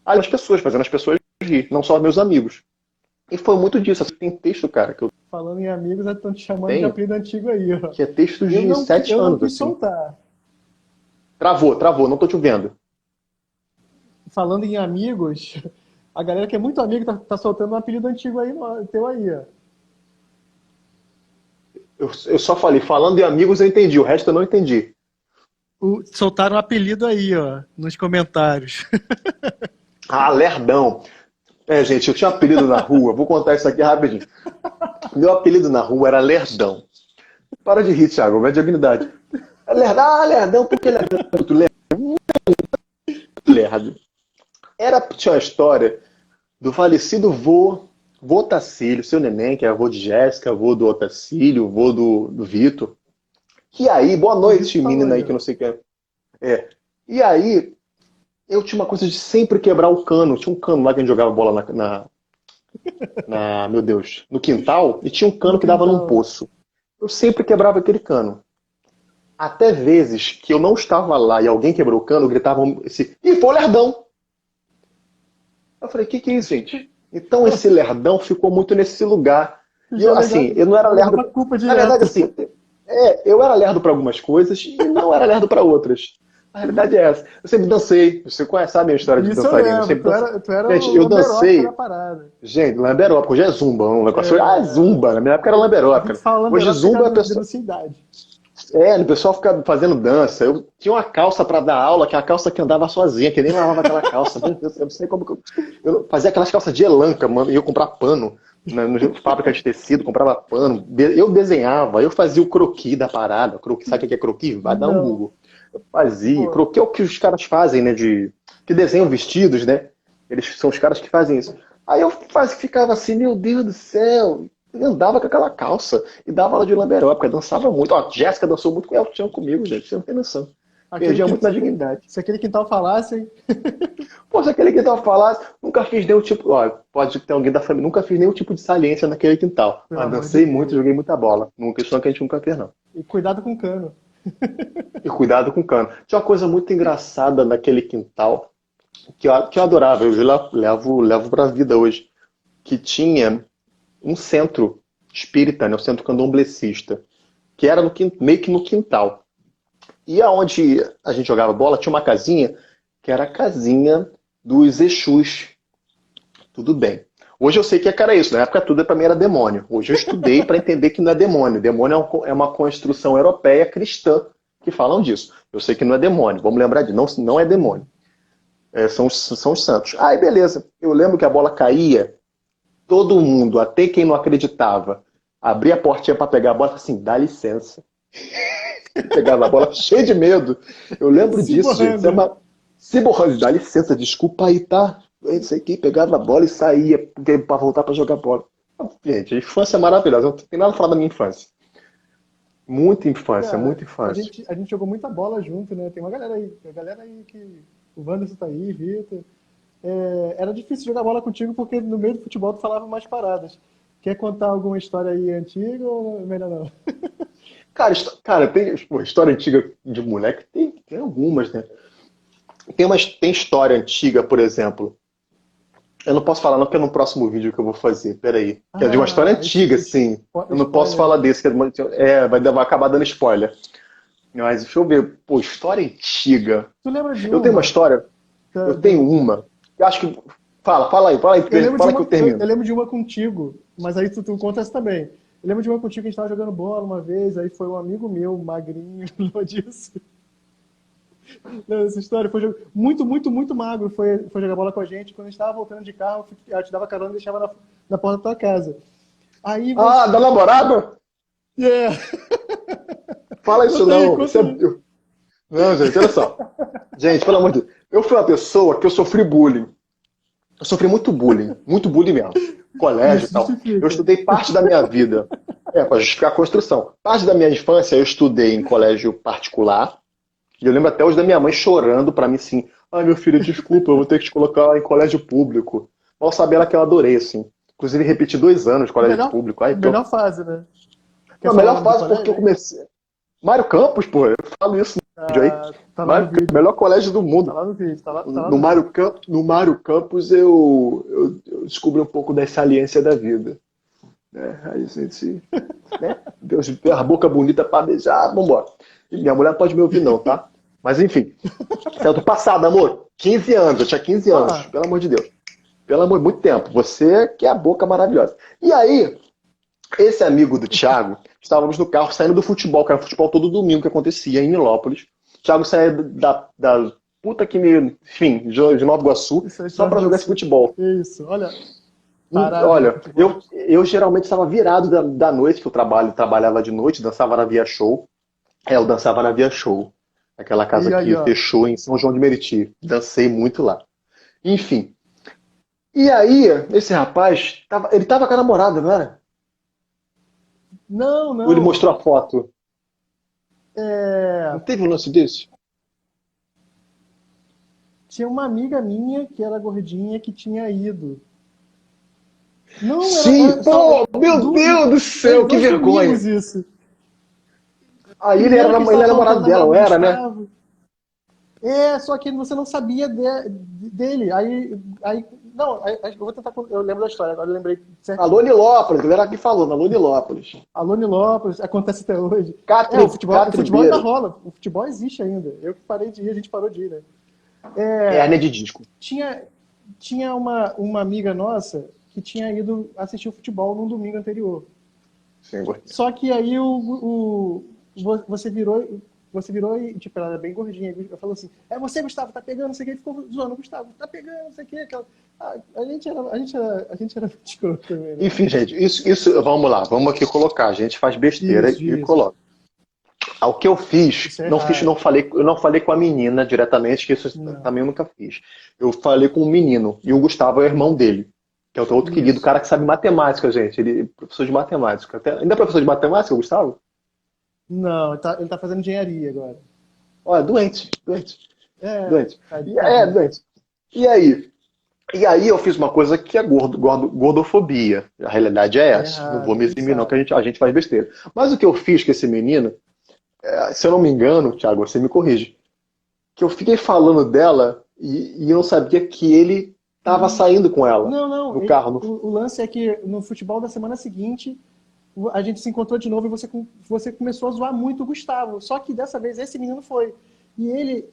as pessoas, fazendo as pessoas rir, não só meus amigos. E foi muito disso. Assim, tem texto, cara, que eu Falando em amigos, estão te chamando de tenho, apelido antigo aí, ó. que é texto de sete Eu não anos, quis assim. soltar. Travou, não tô te vendo. Falando em amigos, a galera que é muito amiga tá soltando um apelido antigo aí, teu aí, ó. Eu só falei, falando em amigos eu entendi, o resto eu não entendi. Soltaram um apelido aí, ó, nos comentários. Ah, lerdão. Gente, eu tinha um apelido na rua, vou contar isso aqui rapidinho. Meu apelido na rua era Lerdão. Para de rir, Thiago, minha dignidade. Lerdão, porque Lerdão é muito lerdo. Tinha uma história do falecido vô Tacílio, seu neném, que é avô de Jéssica, avô do Otacílio, vô do Vitor. E aí, boa O Vitor noite, falou menina aí, aí que eu ó. não sei quem é. E aí, eu tinha uma coisa de sempre quebrar o cano. Tinha um cano lá que a gente jogava bola meu Deus, no quintal, e tinha um No cano que dava num quintal. poço. Eu sempre quebrava aquele cano. Até vezes que eu não estava lá e alguém quebrou o cano, gritavam esse, ih, foi o Lerdão! Eu falei, que é isso, gente? Então esse Lerdão ficou muito nesse lugar. E Já eu, assim, eu não já era levava lerdo. a culpa Na verdade, direto. assim, eu era lerdo para algumas coisas e não era lerdo para outras. A realidade é essa. Eu sempre dancei. Você conhece, sabe a minha história de Isso eu dançarino? Eu lembro, sempre dancei. tu era Gente, o eu lamberópia da dancei. parada. Gente, lamberópica. Hoje é zumba. Um negócio. É, Zumba. Na minha época era a gente lamberópica. fala Hoje lamberópia por zumba a causa pessoa. denuncia idade. O pessoal fica fazendo dança. Eu tinha uma calça para dar aula, que é a calça que andava sozinha, que nem lavava aquela calça. Meu Deus, eu não sei como que eu fazia aquelas calças de elanca, mano, e eu comprar pano na fábrica de tecido, comprava pano. Eu desenhava, eu fazia o croquis da parada. Croquis, sabe o que é croquis? Vai dar um Não, Google. Eu fazia. pô, Croquis é o que os caras fazem, né? Que desenham vestidos, né? Eles são os caras que fazem isso. Aí eu ficava assim, meu Deus do céu. Eu andava com aquela calça e dava aula de lamberópica, dançava muito. Ó, a Jéssica dançou muito com o El Chan comigo, gente, você não tem noção. Aquele Perdia que, muito na dignidade. se aquele quintal falasse, hein? Pô, se aquele quintal falasse, nunca fiz nenhum tipo. Ó, pode ter alguém da família, nunca fiz nenhum tipo de saliência naquele quintal. Pelo Mas amor de dancei muito, Deus. joguei muita bola. Uma questão que a gente nunca fez, não. E cuidado com o cano. E cuidado com o cano. Tinha uma coisa muito engraçada naquele quintal que eu adorava, eu levo pra vida hoje. Que tinha um centro espírita, né, um centro candomblecista, que era meio que no quintal. E aonde a gente jogava bola, tinha uma casinha que era a casinha dos Exus. Tudo bem. Hoje eu sei que era isso, na época tudo para mim era demônio. Hoje eu estudei para entender que não é demônio. Demônio é uma construção europeia cristã que falam disso. Eu sei que não é demônio, vamos lembrar disso, não, não é demônio. São os santos. Aí beleza, eu lembro que a bola caía, todo mundo, até quem não acreditava, abria a portinha para pegar a bola e falava assim, dá licença. Pegava a bola cheio de medo. Eu lembro Se disso, gente. Isso é borrando. uma... Se borrando, dá licença, desculpa aí, tá? Isso aqui, pegava a bola e saía para voltar para jogar bola. Gente, a infância é maravilhosa. Eu não tenho nada a falar da minha infância. Muita infância, Cara, muita infância. a gente jogou muita bola junto, né? Tem uma galera aí que. O Wanderson tá aí, Vitor. Era difícil jogar bola contigo porque no meio do futebol tu falava mais paradas. Quer contar alguma história aí antiga ou melhor não? Cara, cara, tem pô, história antiga de moleque, tem algumas, né? Tem história antiga, por exemplo. Eu não posso falar não, porque é no próximo vídeo que eu vou fazer. Peraí. Que é de uma história Ah, antiga, sim. Eu não posso spoiler. falar desse, vai acabar dando spoiler. Mas deixa eu ver. Pô, história antiga. Tu lembra de Eu tenho uma uma? história. Eu tenho uma. Eu acho que. Fala aí, Eu lembro de fala que eu uma, eu termino. lembro de uma contigo, mas aí tu conta essa também. Eu lembro de uma contigo que a gente tava jogando bola uma vez, aí foi um amigo meu, magrinho, lembrou disso. Não, essa história foi muito magro, foi jogar bola com a gente. Quando a gente tava voltando de carro, eu te dava carona e deixava na porta da tua casa. Aí você. Ah, da namorada? Yeah. Fala isso Conta aí, não. conta aí. Não, gente, olha só. Gente, pelo amor de Deus. Eu fui uma pessoa que eu sofri bullying. Eu sofri muito bullying mesmo. Colégio e Isso tal. Eu justifica. estudei parte da minha vida. Para justificar a construção. Parte da minha infância eu estudei em colégio particular. E eu lembro até hoje da minha mãe chorando pra mim assim: ai meu filho, desculpa, eu vou ter que te colocar em colégio público. Mal sabe ela que eu adorei, assim. Inclusive repeti 2 anos de colégio Melhor, público. Ai, melhor fase, né? Quer Não, a falar o melhor nome do fase porque eu colégio? comecei. Mário Campos, pô, eu falo isso no vídeo aí. Ah, tá lá no vídeo. Melhor colégio do Tá mundo. lá no vídeo, tá lá no vídeo. No Mário Campos eu descobri um pouco da saliência da vida. Né? Aí a gente, né? Deus, a boca bonita pra beijar, vambora. E minha mulher não pode me ouvir não, tá? Mas enfim, saiu do passado, amor. 15 anos, eu tinha 15 anos, Ah, pelo amor de Deus. Pelo amor, muito tempo. Você que é a boca maravilhosa. E aí, esse amigo do Thiago, estávamos no carro saindo do futebol, que era futebol todo domingo que acontecia em Nilópolis. O Thiago saía da puta que me. Enfim, de Nova Iguaçu, isso aí só já para jogar esse você. futebol. Isso, olha, E, parada de olha, futebol. eu geralmente estava virado da noite, que eu trabalhava de noite, dançava na Via Show. Eu dançava na Via Show. Aquela casa E aí, que ó. fechou em São João de Meriti. Dancei muito lá. Enfim. E aí, esse rapaz, ele tava com a namorada, não era? Não, Ou ele não. mostrou a foto? É, Não teve um lance desse? tinha uma amiga minha que era gordinha que tinha ido. Não, Sim, só pô, meu Deus do fez céu, que 2 domingos vergonha. isso. Aí Primeiro que a gente ele estava era falando que namorado ela dela, namorava não do era, né? Gustavo. Só que você não sabia dele. Aí, não, eu vou tentar. Eu lembro da história, agora eu lembrei Na certinho. Lonilópolis, ele era aqui falou, na Lonilópolis. Alô Nilópolis, acontece até hoje. O futebol ainda Catribeiro. rola. O futebol existe ainda. Eu que parei de ir, a gente parou de ir, né? Hérnia de disco. Tinha, tinha uma amiga nossa que tinha ido assistir o futebol num domingo anterior. Sim, gostei. Só que aí você virou e, tipo, ela era bem gordinha. Ela falou assim, você, Gustavo, tá pegando, não sei o que. Ele ficou zoando, Gustavo, tá pegando, não sei o que. A gente era muito escroto também, né? Enfim, gente, vamos lá, vamos aqui colocar. A gente faz besteira e Isso. coloca. O que eu fiz, Isso é errado. eu não falei com a menina diretamente, que isso Não. também eu nunca fiz. Eu falei com o menino, e o Gustavo é o irmão dele, que é o outro querido, Isso. cara que sabe matemática, gente. Ele é professor de matemática. Ainda é professor de matemática, o Gustavo? Não, ele tá fazendo engenharia agora. Ó, doente, doente, É, doente. tadinho. Doente. E aí? E aí eu fiz uma coisa que é gordofobia. A realidade é Tá essa. Não vou errado, a me gente eximir, não, que sabe. a gente faz besteira. Mas o que eu fiz com esse menino, se eu não me engano, Thiago, você me corrige, que eu fiquei falando dela e eu não sabia que ele estava Hum. saindo com ela Não, não. no carro. O lance é que no futebol da semana seguinte, a gente se encontrou de novo e você começou a zoar muito o Gustavo. Só que dessa vez esse menino foi. E ele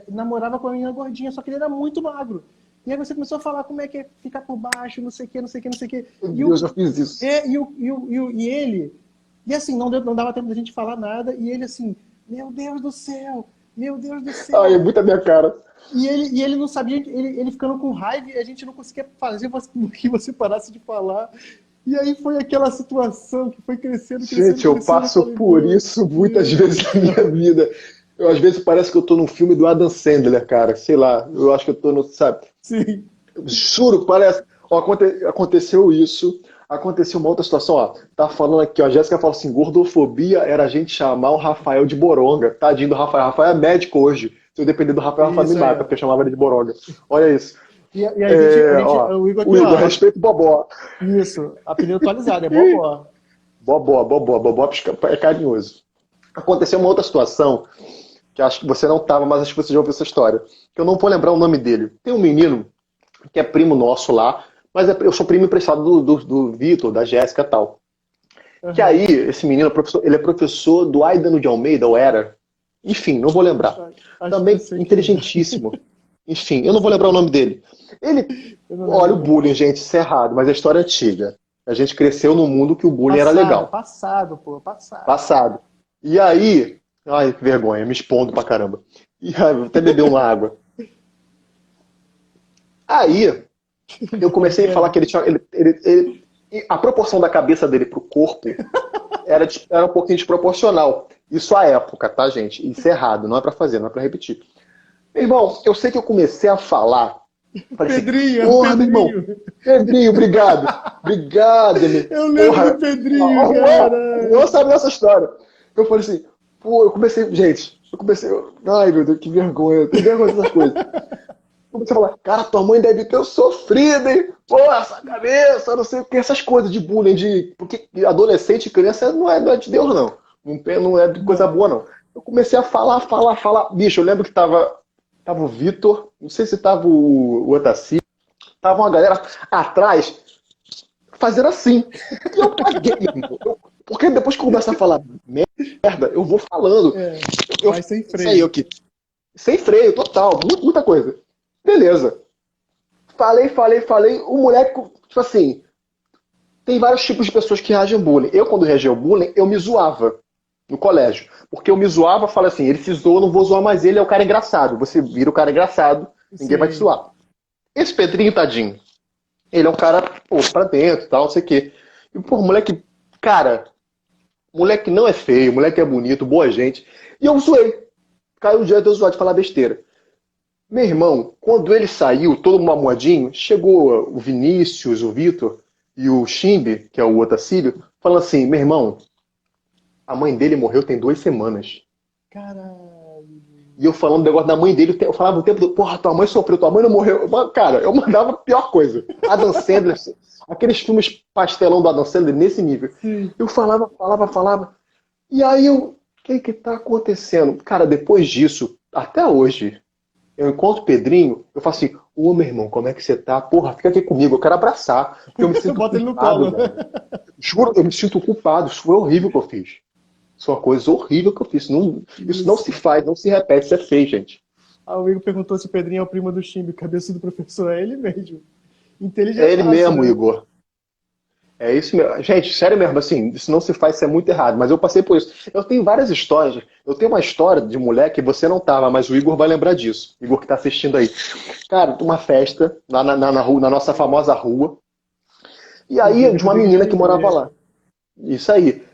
namorava com a menina gordinha, só que ele era muito magro. E aí você começou a falar como é que é ficar por baixo, não sei o que, não sei o que, não sei o que. Meu E, Deus, eu fiz isso. e ele. E assim, não dava tempo da gente falar nada. E ele assim, meu Deus do céu, meu Deus do Ai, é céu. muito a minha cara. E ele não sabia, ele ficando com raiva e a gente não conseguia fazer com que você parasse de falar. E aí foi aquela situação que foi crescendo, crescendo, Gente, eu crescendo. Eu passo falei, por meu isso muitas Deus do vezes na minha céu. vida. Às vezes parece que eu tô num filme do Adam Sandler, cara. Sei lá, eu acho que eu tô no, sabe? Sim. Juro, parece. Ó, aconteceu isso. Aconteceu uma outra situação, ó. Tá falando aqui, ó. A Jéssica fala assim: gordofobia era a gente chamar o Rafael de Boronga. Tadinho do Rafael. Rafael é médico hoje. Se eu depender do Rafael, Rafael me Isso aí, mata, ó. porque eu chamava ele de Boronga. Olha isso. E Ó. o Igor O aqui, Igor, ó. respeito o Bobó. Isso, apelido atualizado, é Bobó. Bobó é carinhoso. Aconteceu uma outra situação que acho que você não estava, mas acho que você já ouviu essa história. Que eu não vou lembrar o nome dele. Tem um menino que é primo nosso lá, mas eu sou primo emprestado do Vitor, da Jéssica e tal. Que Aham. aí, esse menino, ele é professor do Aidano de Almeida, ou era? Enfim, não vou lembrar. Acho que eu Também sei quem é. inteligentíssimo. Enfim, eu não vou lembrar o nome dele. Ele, Eu não lembro olha o também, não. bullying, gente, isso é errado, mas a história é antiga. A gente cresceu num mundo que o bullying era Passado, legal. passado, pô, passado. Passado. E aí, ai, que vergonha, me expondo pra caramba. E aí, vou até beber uma água. Aí, eu comecei a falar Bebe. que ele tinha. A proporção da cabeça dele pro corpo era um pouquinho desproporcional. Isso à época, tá, gente? Isso é errado, não é pra fazer, não é pra repetir. Meu irmão, eu sei que eu comecei a falar. Falei assim, Pedrinho, é o porra, meu irmão, Pedrinho. Pedrinho, obrigado. Obrigado, meu. Eu lembro do Porra, Pedrinho, o Juan cara. sabe dessa história. Eu falei assim, pô, eu comecei, gente, ai meu Deus, que vergonha, eu tenho vergonha dessas coisas. Comecei a falar, cara, tua mãe deve ter sofrido, hein? Pô, essa cabeça, não sei o que, essas coisas de bullying, porque adolescente e criança não é de Deus, não. Não é de coisa boa, Não. não. Eu comecei a falar. Bicho, eu lembro que tava o Vitor, não sei se tava o Otacílio, tava uma galera atrás fazendo assim. E eu paguei, irmão. Porque depois que começa a falar merda, eu vou falando. É, Eu vai sem sei freio. eu que sem freio, total, muita coisa. Beleza. Falei. O moleque, tipo assim, tem vários tipos de pessoas que reagem ao bullying. Eu, quando reagia ao bullying, eu me zoava no colégio. Porque eu me zoava, falei assim, ele se zoou, eu não vou zoar mais ele, é o cara engraçado. Você vira o cara engraçado, ninguém vai te Sim. zoar. Esse Pedrinho, tadinho, ele é um cara, pô, pra dentro e tal, não sei o quê. E, pô, moleque, cara, moleque não é feio, moleque é bonito, boa gente. E eu zoei. Caiu o dia de eu zoar, de falar besteira. Meu irmão, quando ele saiu, todo mamuadinho, chegou o Vinícius, o Vitor e o Chimbe, que é o Otacílio, falando assim, meu irmão, a mãe dele morreu tem 2 semanas. Caralho. E eu falando do negócio da mãe dele, eu falava o tempo todo, porra, tua mãe sofreu, tua mãe não morreu. Cara, eu mandava a pior coisa. Adam Sandler, aqueles filmes pastelão do Adam Sandler nesse nível. Sim. Eu falava. E aí o que tá acontecendo? Cara, depois disso, até hoje, eu encontro o Pedrinho, eu falo assim, ô meu irmão, como é que você tá? Porra, fica aqui comigo, eu quero abraçar, porque eu me sinto Bota ele no culpado, colo. velho. Juro, eu me sinto culpado, isso foi horrível que eu fiz. Isso é uma coisa horrível que eu fiz. Isso não se Isso. faz, não se repete, isso é feio, gente. Ah, o Igor perguntou se o Pedrinho é o primo do Chimbi, cabeça do professor. É ele mesmo. É ele Inteligentaço, mesmo, né? Igor. É isso mesmo. Gente, sério mesmo, assim, isso não se faz, isso é muito errado. Mas eu passei por isso. Eu tenho várias histórias. Eu tenho uma história de mulher que você não tava, mas o Igor vai lembrar disso. Igor que tá assistindo aí. Cara, uma festa lá na nossa famosa rua. E aí, de uma Rodrigo de menina que morava Oliveira. lá. Isso aí.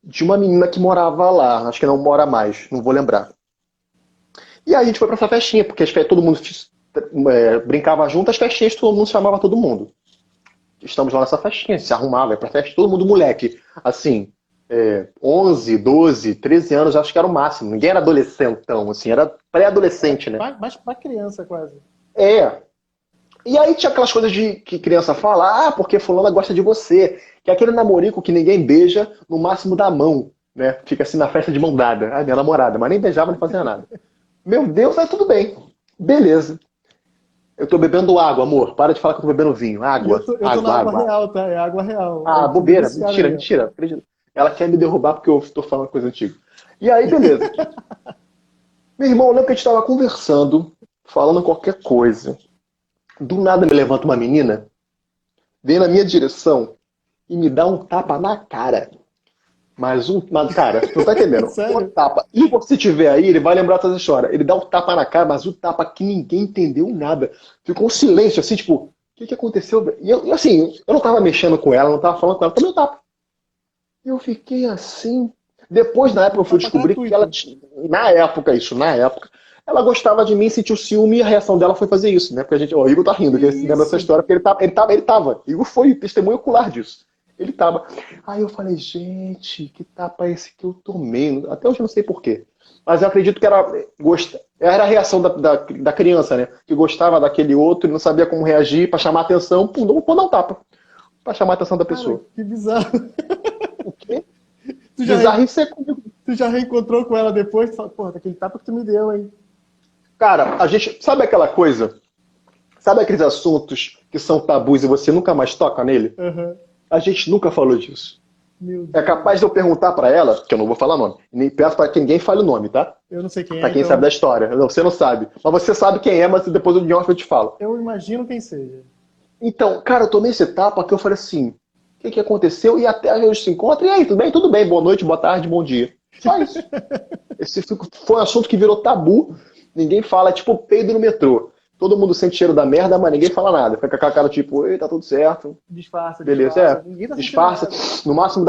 De uma menina que morava lá. Acho que não mora mais, não vou lembrar. E aí a gente foi pra essa festinha, porque todo mundo brincava junto, as festinhas, todo mundo chamava todo mundo. Estamos lá nessa festinha, se arrumava, ia pra festa, todo mundo moleque. Assim, 11, 12, 13 anos, acho que era o máximo. Ninguém era adolescentão, assim, era pré-adolescente, né? Mais pra criança, quase. É. E aí tinha aquelas coisas de que criança fala, porque fulana gosta de você. Que é aquele namorico que ninguém beija, no máximo da mão, né? Fica assim na festa de mão dada. Ah, minha namorada, mas nem beijava, nem fazia nada. Meu Deus, aí tudo bem. Beleza. Eu tô bebendo água, amor. Para de falar que eu tô bebendo vinho. E Água, eu tô na água, água água. real, tá? É água real. Ah, Eu tô me bobeira. viciado Mentira, aí, ó. mentira. Acredito. Ela quer me derrubar porque eu tô falando coisa antiga. E aí, beleza. Meu irmão, eu lembro que a gente tava conversando, falando qualquer coisa. Do nada me levanta uma menina, vem na minha direção e me dá um tapa na cara. Mas, cara, tu não tá entendendo? Um Sério? tapa. E se tiver aí, ele vai lembrar dessa história. Ele dá um tapa na cara, mas o tapa que ninguém entendeu nada. Ficou um silêncio, assim, tipo, o que que aconteceu? E assim, eu não tava mexendo com ela, não tava falando com ela, tomei um tapa. E eu fiquei assim. Depois, na época, eu fui Tapa descobrir que ela, gratuito. na época, ela gostava de mim, sentiu ciúme e a reação dela foi fazer isso, né? Porque a gente, ó, o Igor tá rindo, Que que ele se lembra dessa isso? história, porque ele tava. Igor foi testemunho ocular disso. Ele tava. Aí eu falei, gente, que tapa é esse que eu tomei? Até hoje eu não sei por quê. Mas eu acredito que era a reação da criança, né? Que gostava daquele outro e não sabia como reagir pra chamar a atenção, pum, vou dar um tapa. Pra chamar a atenção da Cara, pessoa. que bizarro. O quê? Tu já, re- Bizarrice é comigo. tu já reencontrou com ela depois? Tu fala, porra, daquele tapa que tu me deu, hein? Cara, a gente. Sabe aquela coisa? Sabe aqueles assuntos que são tabus e você nunca mais toca nele? Aham. A gente nunca falou disso. Meu É Deus. capaz de eu perguntar pra ela, que eu não vou falar nome, nem peço pra que ninguém fale o nome, tá? Eu não sei quem Pra é, quem sabe da então história. Não, você não sabe. Mas você sabe quem é, mas depois o de off eu te falo. eu imagino quem seja. Então, cara, eu tomei esse tapa que eu falei assim: o que que aconteceu? E até hoje se encontra. E aí, tudo bem? Tudo bem. Boa noite, boa tarde, bom dia. Só isso. Foi um assunto que virou tabu. Ninguém fala, é tipo peido no metrô. Todo mundo sente cheiro da merda, mas ninguém fala nada. Fica com aquela cara tipo, ei, tá tudo certo. Disfarça, Beleza, disfarça. Ninguém tá sentindo disfarça. nada. No máximo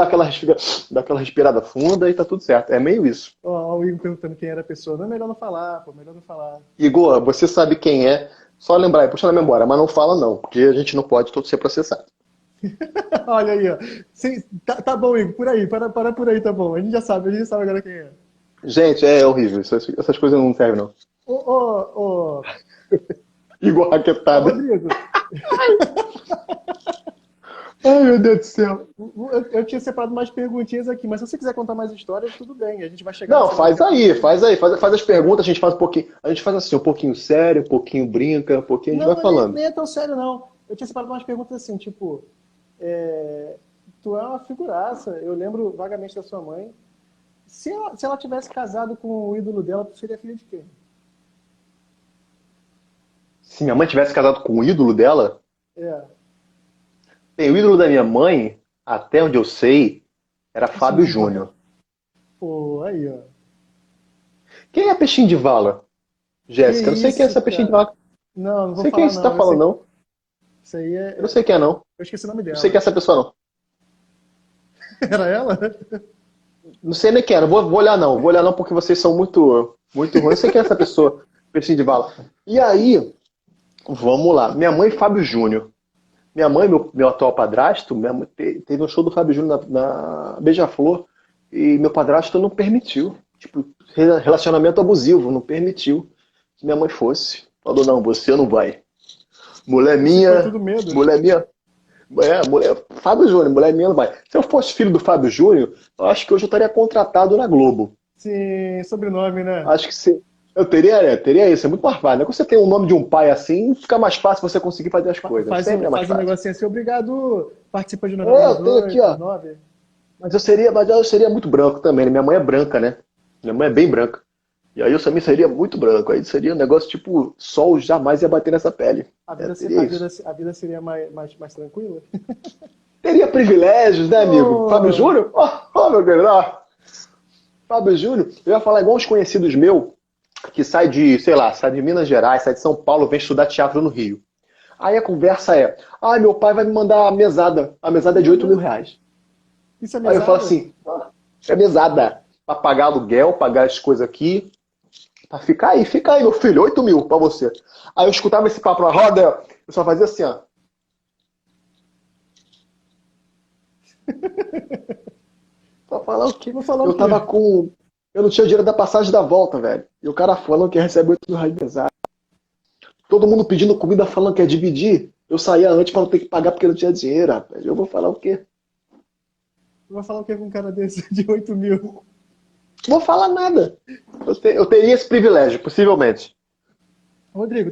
daquela respirada funda e tá tudo certo. É meio isso. Ó, o Igor perguntando quem era a pessoa. Não é melhor não falar, pô, melhor não falar. Igor, você sabe quem é. Só lembrar e puxa na memória, mas não fala não, porque a gente não pode todo ser processado. Olha aí, ó. Tá bom, Igor, por aí, para por aí, tá bom. A gente já sabe agora quem é. Gente, é horrível. Essas coisas não servem, não. Ô, ô, Igor ô, raquetada. Rodrigo, Ai, meu Deus do céu. eu tinha separado mais perguntinhas aqui, mas se você quiser contar mais histórias, tudo bem. A gente vai chegar Não, nessa linha de faz as perguntas, a gente faz um pouquinho. A gente faz assim, um pouquinho sério, um pouquinho brinca, um pouquinho a gente Não, vai nem, falando. nem é tão sério, não. Eu tinha separado umas perguntas assim, tipo, é, tu é uma figuraça, eu lembro vagamente da sua mãe. Se ela tivesse casado com o ídolo dela, tu seria filha de quem? Se minha mãe tivesse casado com o ídolo dela, É, bem, o ídolo da minha mãe, até onde eu sei, era isso Fábio não importa. Júnior. Pô, aí, ó. Quem é Peixinho de Vala? Que Jéssica, eu não sei quem é isso, essa Peixinho de cara? Vala. Não, não Não vou sei quem falar você tá não. Eu falando, sei, não. isso aí Eu não sei quem é, não. eu esqueci o nome Não sei quem é dela. essa pessoa, não. Era ela? Não sei nem quem é, não vou olhar, não. Vou olhar, não, porque vocês são muito, muito ruins. Eu sei quem é essa pessoa, Peixinho de Vala. E aí, vamos lá. Minha mãe, Fábio Júnior. Minha mãe, meu atual padrasto, teve um show do Fábio Júnior na Beija-Flor e meu padrasto não permitiu. Tipo, relacionamento abusivo, não permitiu que minha mãe fosse. Falou, não, você não vai. Mulher Isso foi minha, tudo medo. mulher minha, Fábio Júnior, mulher minha não vai. Se eu fosse filho do Fábio Júnior, eu acho que hoje eu estaria contratado na Globo. Sim, sobrenome, né? Acho que se, eu teria, teria isso, é muito mais fácil. Quando você tem o nome de um pai assim, fica mais fácil você conseguir fazer as coisas. Faz Sempre um, é mais faz um fácil. negocinho assim, obrigado, participa de novela É, das eu tenho aqui, oito, ó. nove. Mas eu seria muito branco também, né? Minha mãe é branca, né? Minha mãe é bem branca. E aí eu também seria muito branco. Aí seria um negócio tipo, sol jamais ia bater nessa pele. A É, vida, teria isso. a vida seria mais tranquila? Teria privilégios, né, amigo? Fábio Oh, Júnior? Meu querido. Fábio Júnior, eu ia falar igual uns conhecidos meus, que sai de, sei lá, sai de Minas Gerais, sai de São Paulo, vem estudar teatro no Rio. Aí a conversa é, meu pai vai me mandar a mesada é de meu R$ 8.000. Deus, isso é Aí eu falo mesada? assim, é mesada. Pra pagar aluguel, pagar as coisas aqui. Pra fica aí, meu filho, 8.000 pra você. Aí eu escutava esse papo na roda, eu só fazia assim, ó. Pra falar o quê? Vou falar o Eu quê? tava com. Eu não tinha dinheiro da passagem da volta, velho. E o cara falando que recebe 8 mil reais de mesada. Todo mundo pedindo comida falando que ia dividir. Eu saía antes pra não ter que pagar porque não tinha dinheiro, rapaz. Eu vou falar o quê? Vou falar o quê com um cara desse de 8 mil? Não vou falar nada. Eu teria esse privilégio, possivelmente. Rodrigo,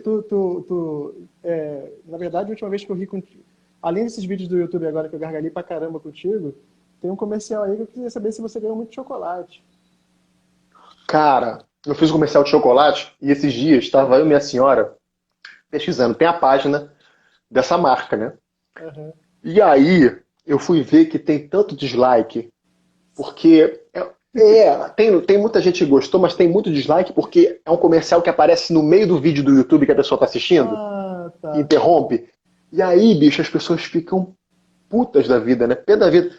na verdade, a última vez que eu ri contigo, além desses vídeos do YouTube agora que eu gargalhei pra caramba contigo, tem um comercial aí que eu queria saber se você ganhou muito chocolate. Cara, eu fiz um comercial de chocolate e esses dias estava eu e minha senhora pesquisando. Tem a página dessa marca, né? Aham. E aí eu fui ver que tem tanto dislike, porque tem muita gente que gostou, mas tem muito dislike porque é um comercial que aparece no meio do vídeo do YouTube que a pessoa está assistindo, Ah, que tá. interrompe. E aí, bicho, as pessoas ficam putas da vida, né? Pé da vida.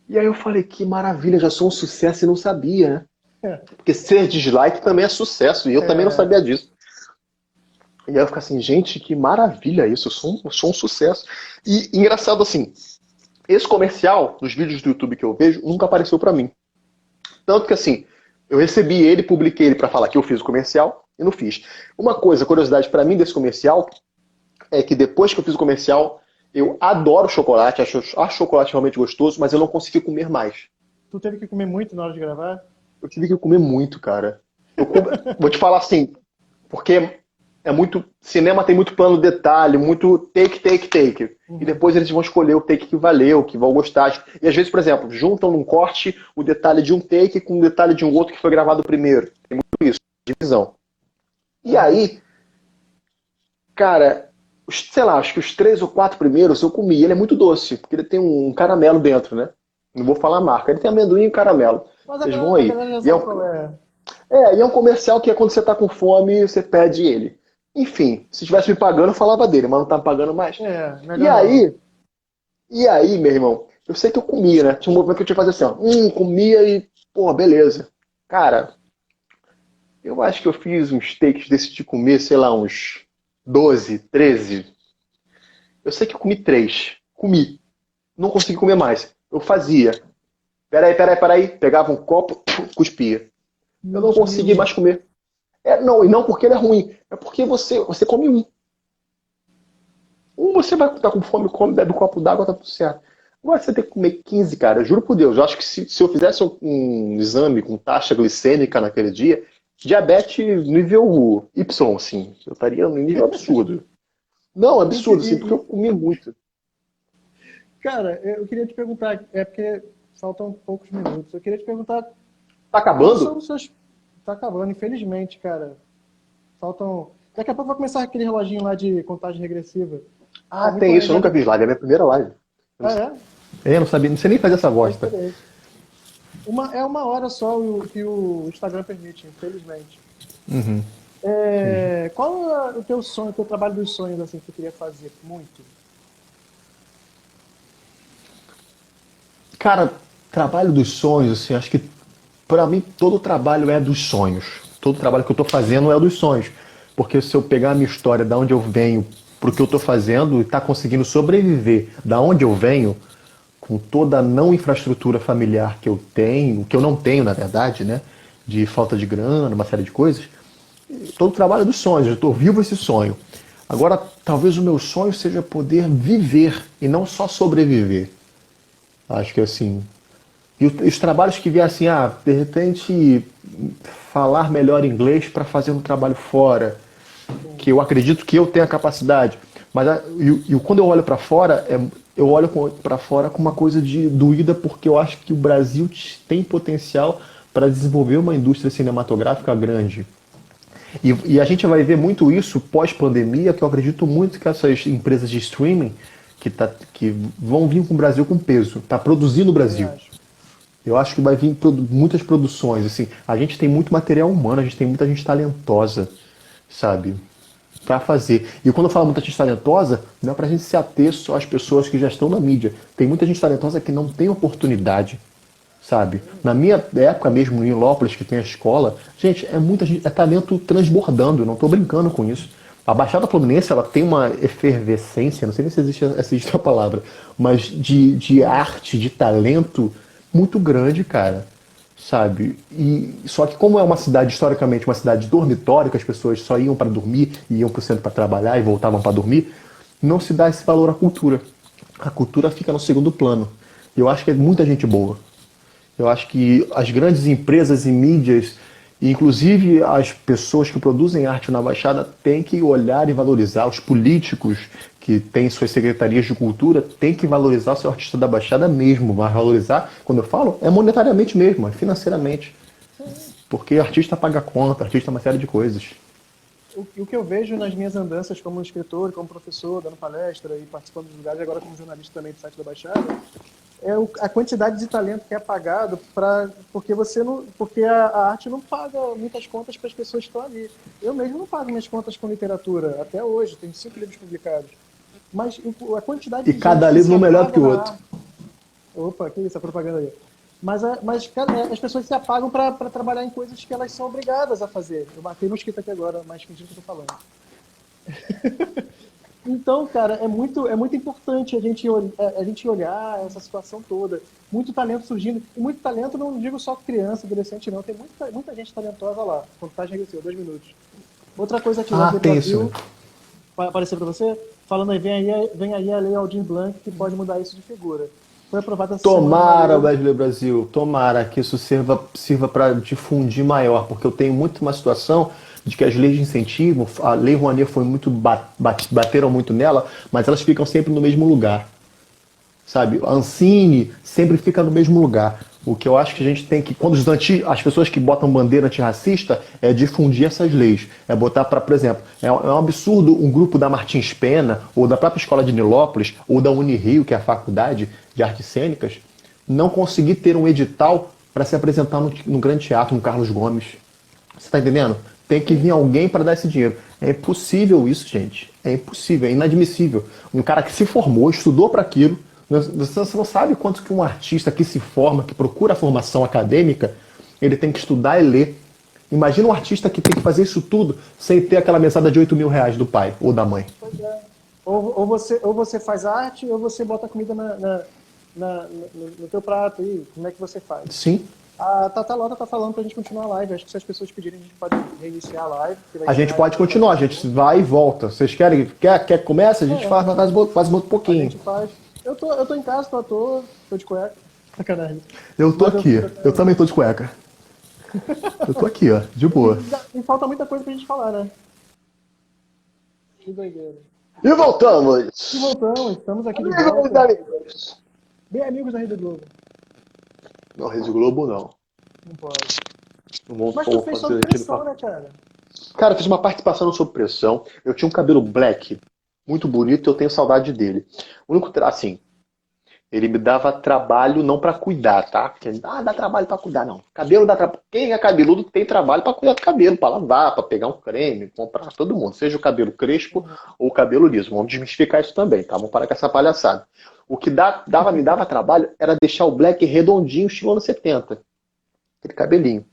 E aí eu falei, que maravilha, já sou um sucesso e não sabia, né? É, Porque ser dislike também é sucesso, e eu também não é, sabia disso. E aí eu fico assim, gente, que maravilha isso, eu sou um sucesso. E engraçado assim, esse comercial, nos vídeos do YouTube que eu vejo, nunca apareceu pra mim. Tanto que assim, eu recebi ele, publiquei ele pra falar que eu fiz o comercial e não fiz. Uma coisa, curiosidade pra mim desse comercial, é que depois que eu fiz o comercial, eu adoro chocolate, acho chocolate realmente gostoso, mas eu não consegui comer mais. tu teve que comer muito na hora de gravar? Eu tive que comer muito, cara. Vou te falar assim, porque é muito. Cinema tem muito plano de detalhe, muito take, take, take. E Uhum. depois eles vão escolher o take que valeu, que vão gostar. E às vezes, por exemplo, juntam num corte o detalhe de um take com o detalhe de um outro que foi gravado primeiro. Tem muito isso, divisão. E Aham. aí, cara, sei lá, acho que os 3 ou 4 primeiros eu comi. Ele é muito doce, porque ele tem um caramelo dentro, né? Não vou falar a marca. Ele tem amendoim e caramelo. Mas Vocês vão a aí. galera já E é sabe um, qual é. e é um comercial que é quando você tá com fome, você pede ele. Enfim, se tivesse me pagando, eu falava dele, mas não tá me pagando mais. É, E melhor não. aí, e aí, meu irmão, eu sei que eu comia, né? Tinha um movimento que eu tinha que fazer assim, ó. Comia e, pô, beleza. Cara, eu acho que eu fiz uns steaks desse de comer, sei lá, uns 12, 13. Eu sei que eu comi 3. Comi. Não consegui comer mais. Eu fazia. Peraí, peraí, peraí. Pegava um copo, cuspia. Eu Meu não consegui Deus. mais comer. Não, e não porque ele é ruim. É porque você come um. Você vai estar com fome, come, bebe um copo d'água, tá tudo certo. Agora você tem que comer 15, cara. Eu juro por Deus. Eu acho que se eu fizesse um exame com taxa glicêmica naquele dia, diabetes nível Y, assim. Eu estaria no nível absurdo. Não, E, que- absurdo, assim, porque eu e- comi muito. cara, eu queria te perguntar, é porque faltam poucos minutos. Eu queria te perguntar Tá quais são acabando? os seus. Tá acabando, infelizmente, cara. Faltam. Daqui a pouco vai começar aquele reloginho lá de contagem regressiva. Pra Ah, mim tem isso. Eu planejar nunca de. fiz live. É a minha primeira live. Eu não Ah, sei. é? Não sabia, não sei nem fazer essa É voz, tá? diferente. É uma hora só que o Instagram permite, infelizmente. Qual é o teu sonho, o teu trabalho dos sonhos, assim, que tu queria fazer muito? Cara, trabalho dos sonhos, assim, acho que pra mim todo trabalho é dos sonhos. Todo trabalho que eu tô fazendo é dos sonhos. Porque se eu pegar a minha história, da onde eu venho, pro que eu tô fazendo e tá conseguindo sobreviver da onde eu venho, com toda a não infraestrutura familiar que eu tenho, que eu não tenho, na verdade, né? De falta de grana, uma série de coisas, todo trabalho é dos sonhos, eu tô vivo esse sonho. Agora, talvez o meu sonho seja poder viver e não só sobreviver. Acho que assim, e os trabalhos que vier assim, de repente falar melhor inglês para fazer um trabalho fora, Sim. que eu acredito que eu tenho a capacidade, mas quando eu olho para fora, eu olho para fora com uma coisa de doída porque eu acho que o Brasil tem potencial para desenvolver uma indústria cinematográfica grande. E a gente vai ver muito isso pós-pandemia, que eu acredito muito que essas empresas de streaming que vão vir com o Brasil com peso, tá produzindo no Também Brasil. acho. Eu acho que vai vir muitas produções, assim. A gente tem muito material humano, a gente tem muita gente talentosa, sabe? Pra fazer. E quando eu falo muita gente talentosa, não é pra gente se ater só às pessoas que já estão na mídia. Tem muita gente talentosa que não tem oportunidade, sabe? Na minha época mesmo, em Lópolis, que tem a escola, gente, é muita gente, é talento transbordando, eu não tô brincando com isso. A Baixada Fluminense, ela tem uma efervescência, não sei nem se existe a palavra, mas de arte, de talento muito grande, cara, sabe? E só que como é uma cidade historicamente uma cidade dormitória, que as pessoas só iam para dormir, e iam para o centro para trabalhar e voltavam para dormir, não se dá esse valor à cultura. A cultura fica no segundo plano. E eu acho que é muita gente boa. Eu acho que as grandes empresas e mídias, e inclusive as pessoas que produzem arte na Baixada, têm que olhar e valorizar. Os políticos que têm suas secretarias de cultura têm que valorizar o seu artista da Baixada mesmo. Mas valorizar, quando eu falo, é monetariamente mesmo, é financeiramente. Porque artista paga conta, artista é uma série de coisas. O que eu vejo nas minhas andanças como escritor, como professor, dando palestra e participando dos lugares, agora como jornalista também do site da Baixada, é a quantidade de talento que é pagado porque você não, porque a arte não paga muitas contas para as pessoas que estão ali. Eu mesmo não pago minhas contas com literatura até hoje, tenho 5 livros publicados. Mas a quantidade E de gente cada que se livro um melhor do que apaga o na outro. arte. Opa, que isso, a propaganda aí. Mas cara, as pessoas se apagam para trabalhar em coisas que elas são obrigadas a fazer. Eu batei no mosquito aqui agora, mas fingindo que eu tô falando. Então, cara, é muito importante a gente olhar essa situação toda. Muito talento surgindo. E muito talento, não digo só criança, adolescente, não. Tem muita gente talentosa lá. Contagem regressiva, 2 minutos. Outra coisa que Ah, Wesley tem isso, né? Brasil, vai aparecer para você, falando aí, vem aí a Lei Aldir Blanc, que pode mudar isso de figura. Foi aprovada essa semana uma Tomara, lei. Wesley Brasil, tomara que isso sirva para difundir maior, porque eu tenho muito uma situação de que as leis de incentivo, a Lei Rouanet foi muito, bateram muito nela, mas elas ficam sempre no mesmo lugar, sabe? A Ancine sempre fica no mesmo lugar. O que eu acho que a gente tem que, quando as pessoas que botam bandeira antirracista, é difundir essas leis. É botar para, por exemplo, é um absurdo um grupo da Martins Pena, ou da própria escola de Nilópolis, ou da Unirio, que é a faculdade de artes cênicas, não conseguir ter um edital para se apresentar no Grande Teatro, no Carlos Gomes. Você está entendendo? Tem que vir alguém para dar esse dinheiro. É impossível isso, gente. É impossível, é inadmissível. Um cara que se formou, estudou para aquilo. Você não sabe quanto que um artista que se forma, que procura a formação acadêmica, ele tem que estudar e ler. Imagina um artista que tem que fazer isso tudo sem ter aquela mesada de 8 mil reais do pai ou da mãe. Pois é. Ou você faz arte, ou você bota comida no teu prato aí. Como é que você faz? Sim. A Tata Lota tá falando pra gente continuar a live. Acho que se as pessoas pedirem, a gente pode reiniciar a live. Que vai A gente encerrar pode agora, continuar, a gente vai e volta. Vocês querem? Quer que comece? A gente É, faz um a pouquinho. gente faz. Eu tô em casa, tô à toa, tô de cueca. Sacanagem. Eu tô Mas eu aqui. fiz até. Eu também tô de cueca. Eu tô aqui, ó, de boa. E falta muita coisa pra gente falar, né? Que doideira. E E voltamos! voltamos, estamos aqui de Amigos, volta. amigos. Bem amigos da Rede Globo. Não, Rede Globo não. Não pode. Não vou, Mas tu vou fez fazer sob aqui no pressão, papo. né, cara? Cara, eu fiz uma participação no Sob Pressão. Eu tinha um cabelo black, muito bonito, e eu tenho saudade dele. O único, assim, ele me dava trabalho não pra cuidar, tá? Porque, dá trabalho pra cuidar, não. Cabelo dá trabalho. Quem é cabeludo tem trabalho pra cuidar do cabelo, pra lavar, pra pegar um creme, comprar todo mundo. Seja o cabelo crespo ou o cabelo liso. Vamos desmistificar isso também, tá? Vamos parar com essa palhaçada. O que me dava trabalho era deixar o black redondinho, estilo anos 70. Aquele cabelinho.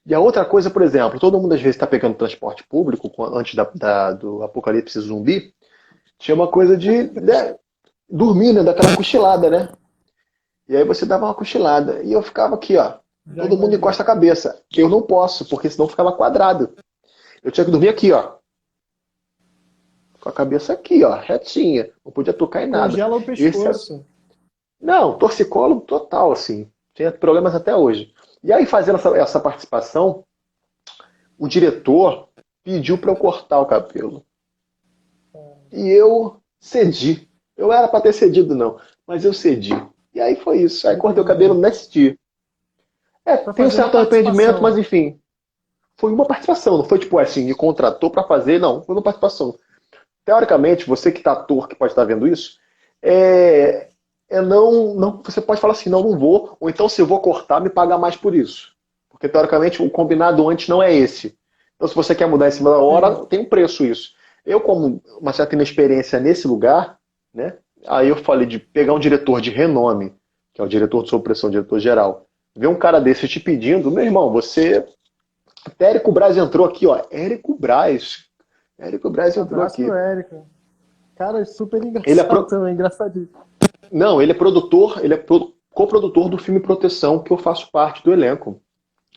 E a outra coisa, por exemplo, todo mundo às vezes está pegando transporte público antes do apocalipse zumbi, tinha uma coisa de, né, dormir, né, daquela cochilada, né? E aí você dava uma cochilada. E eu ficava aqui, ó. Já Todo mundo imagino. encosta a cabeça. Eu não posso, porque senão ficava quadrado. Eu tinha que dormir aqui, ó. Com a cabeça aqui, ó, retinha. Não podia tocar em nada. Congela o Esse é... pescoço. Não, torcicolo total, assim. Tinha problemas até hoje. E aí, fazendo essa participação, o diretor pediu para eu cortar o cabelo. E eu cedi. Eu era para ter cedido, não. Mas eu cedi. E aí foi isso. Aí cortei o cabelo Entendi. nesse dia. É, Pra tem um fazer uma certo arrependimento, participação. mas enfim. Foi uma participação. Não foi tipo assim, me contratou para fazer, não. Foi uma participação. Teoricamente, você que está ator, que pode estar vendo isso, é, não, você pode falar assim, não, não vou, ou então se eu vou cortar, me pagar mais por isso. Porque teoricamente o combinado antes não é esse. Então se você quer mudar em cima da Sim. hora, tem um preço isso. Eu, como uma certa inexperiência nesse lugar, né, aí eu falei de pegar um diretor de renome, que é o diretor de sob pressão, diretor geral, ver um cara desse te pedindo, meu irmão, você... Até Érico Braz entrou aqui, ó. Érico Braz. Érico Braz entrou Abraço pro aqui. Érico. Cara, é super Ele é engraçado pro... também, engraçadinho. Não, ele é produtor, coprodutor do filme Proteção, que eu faço parte do elenco.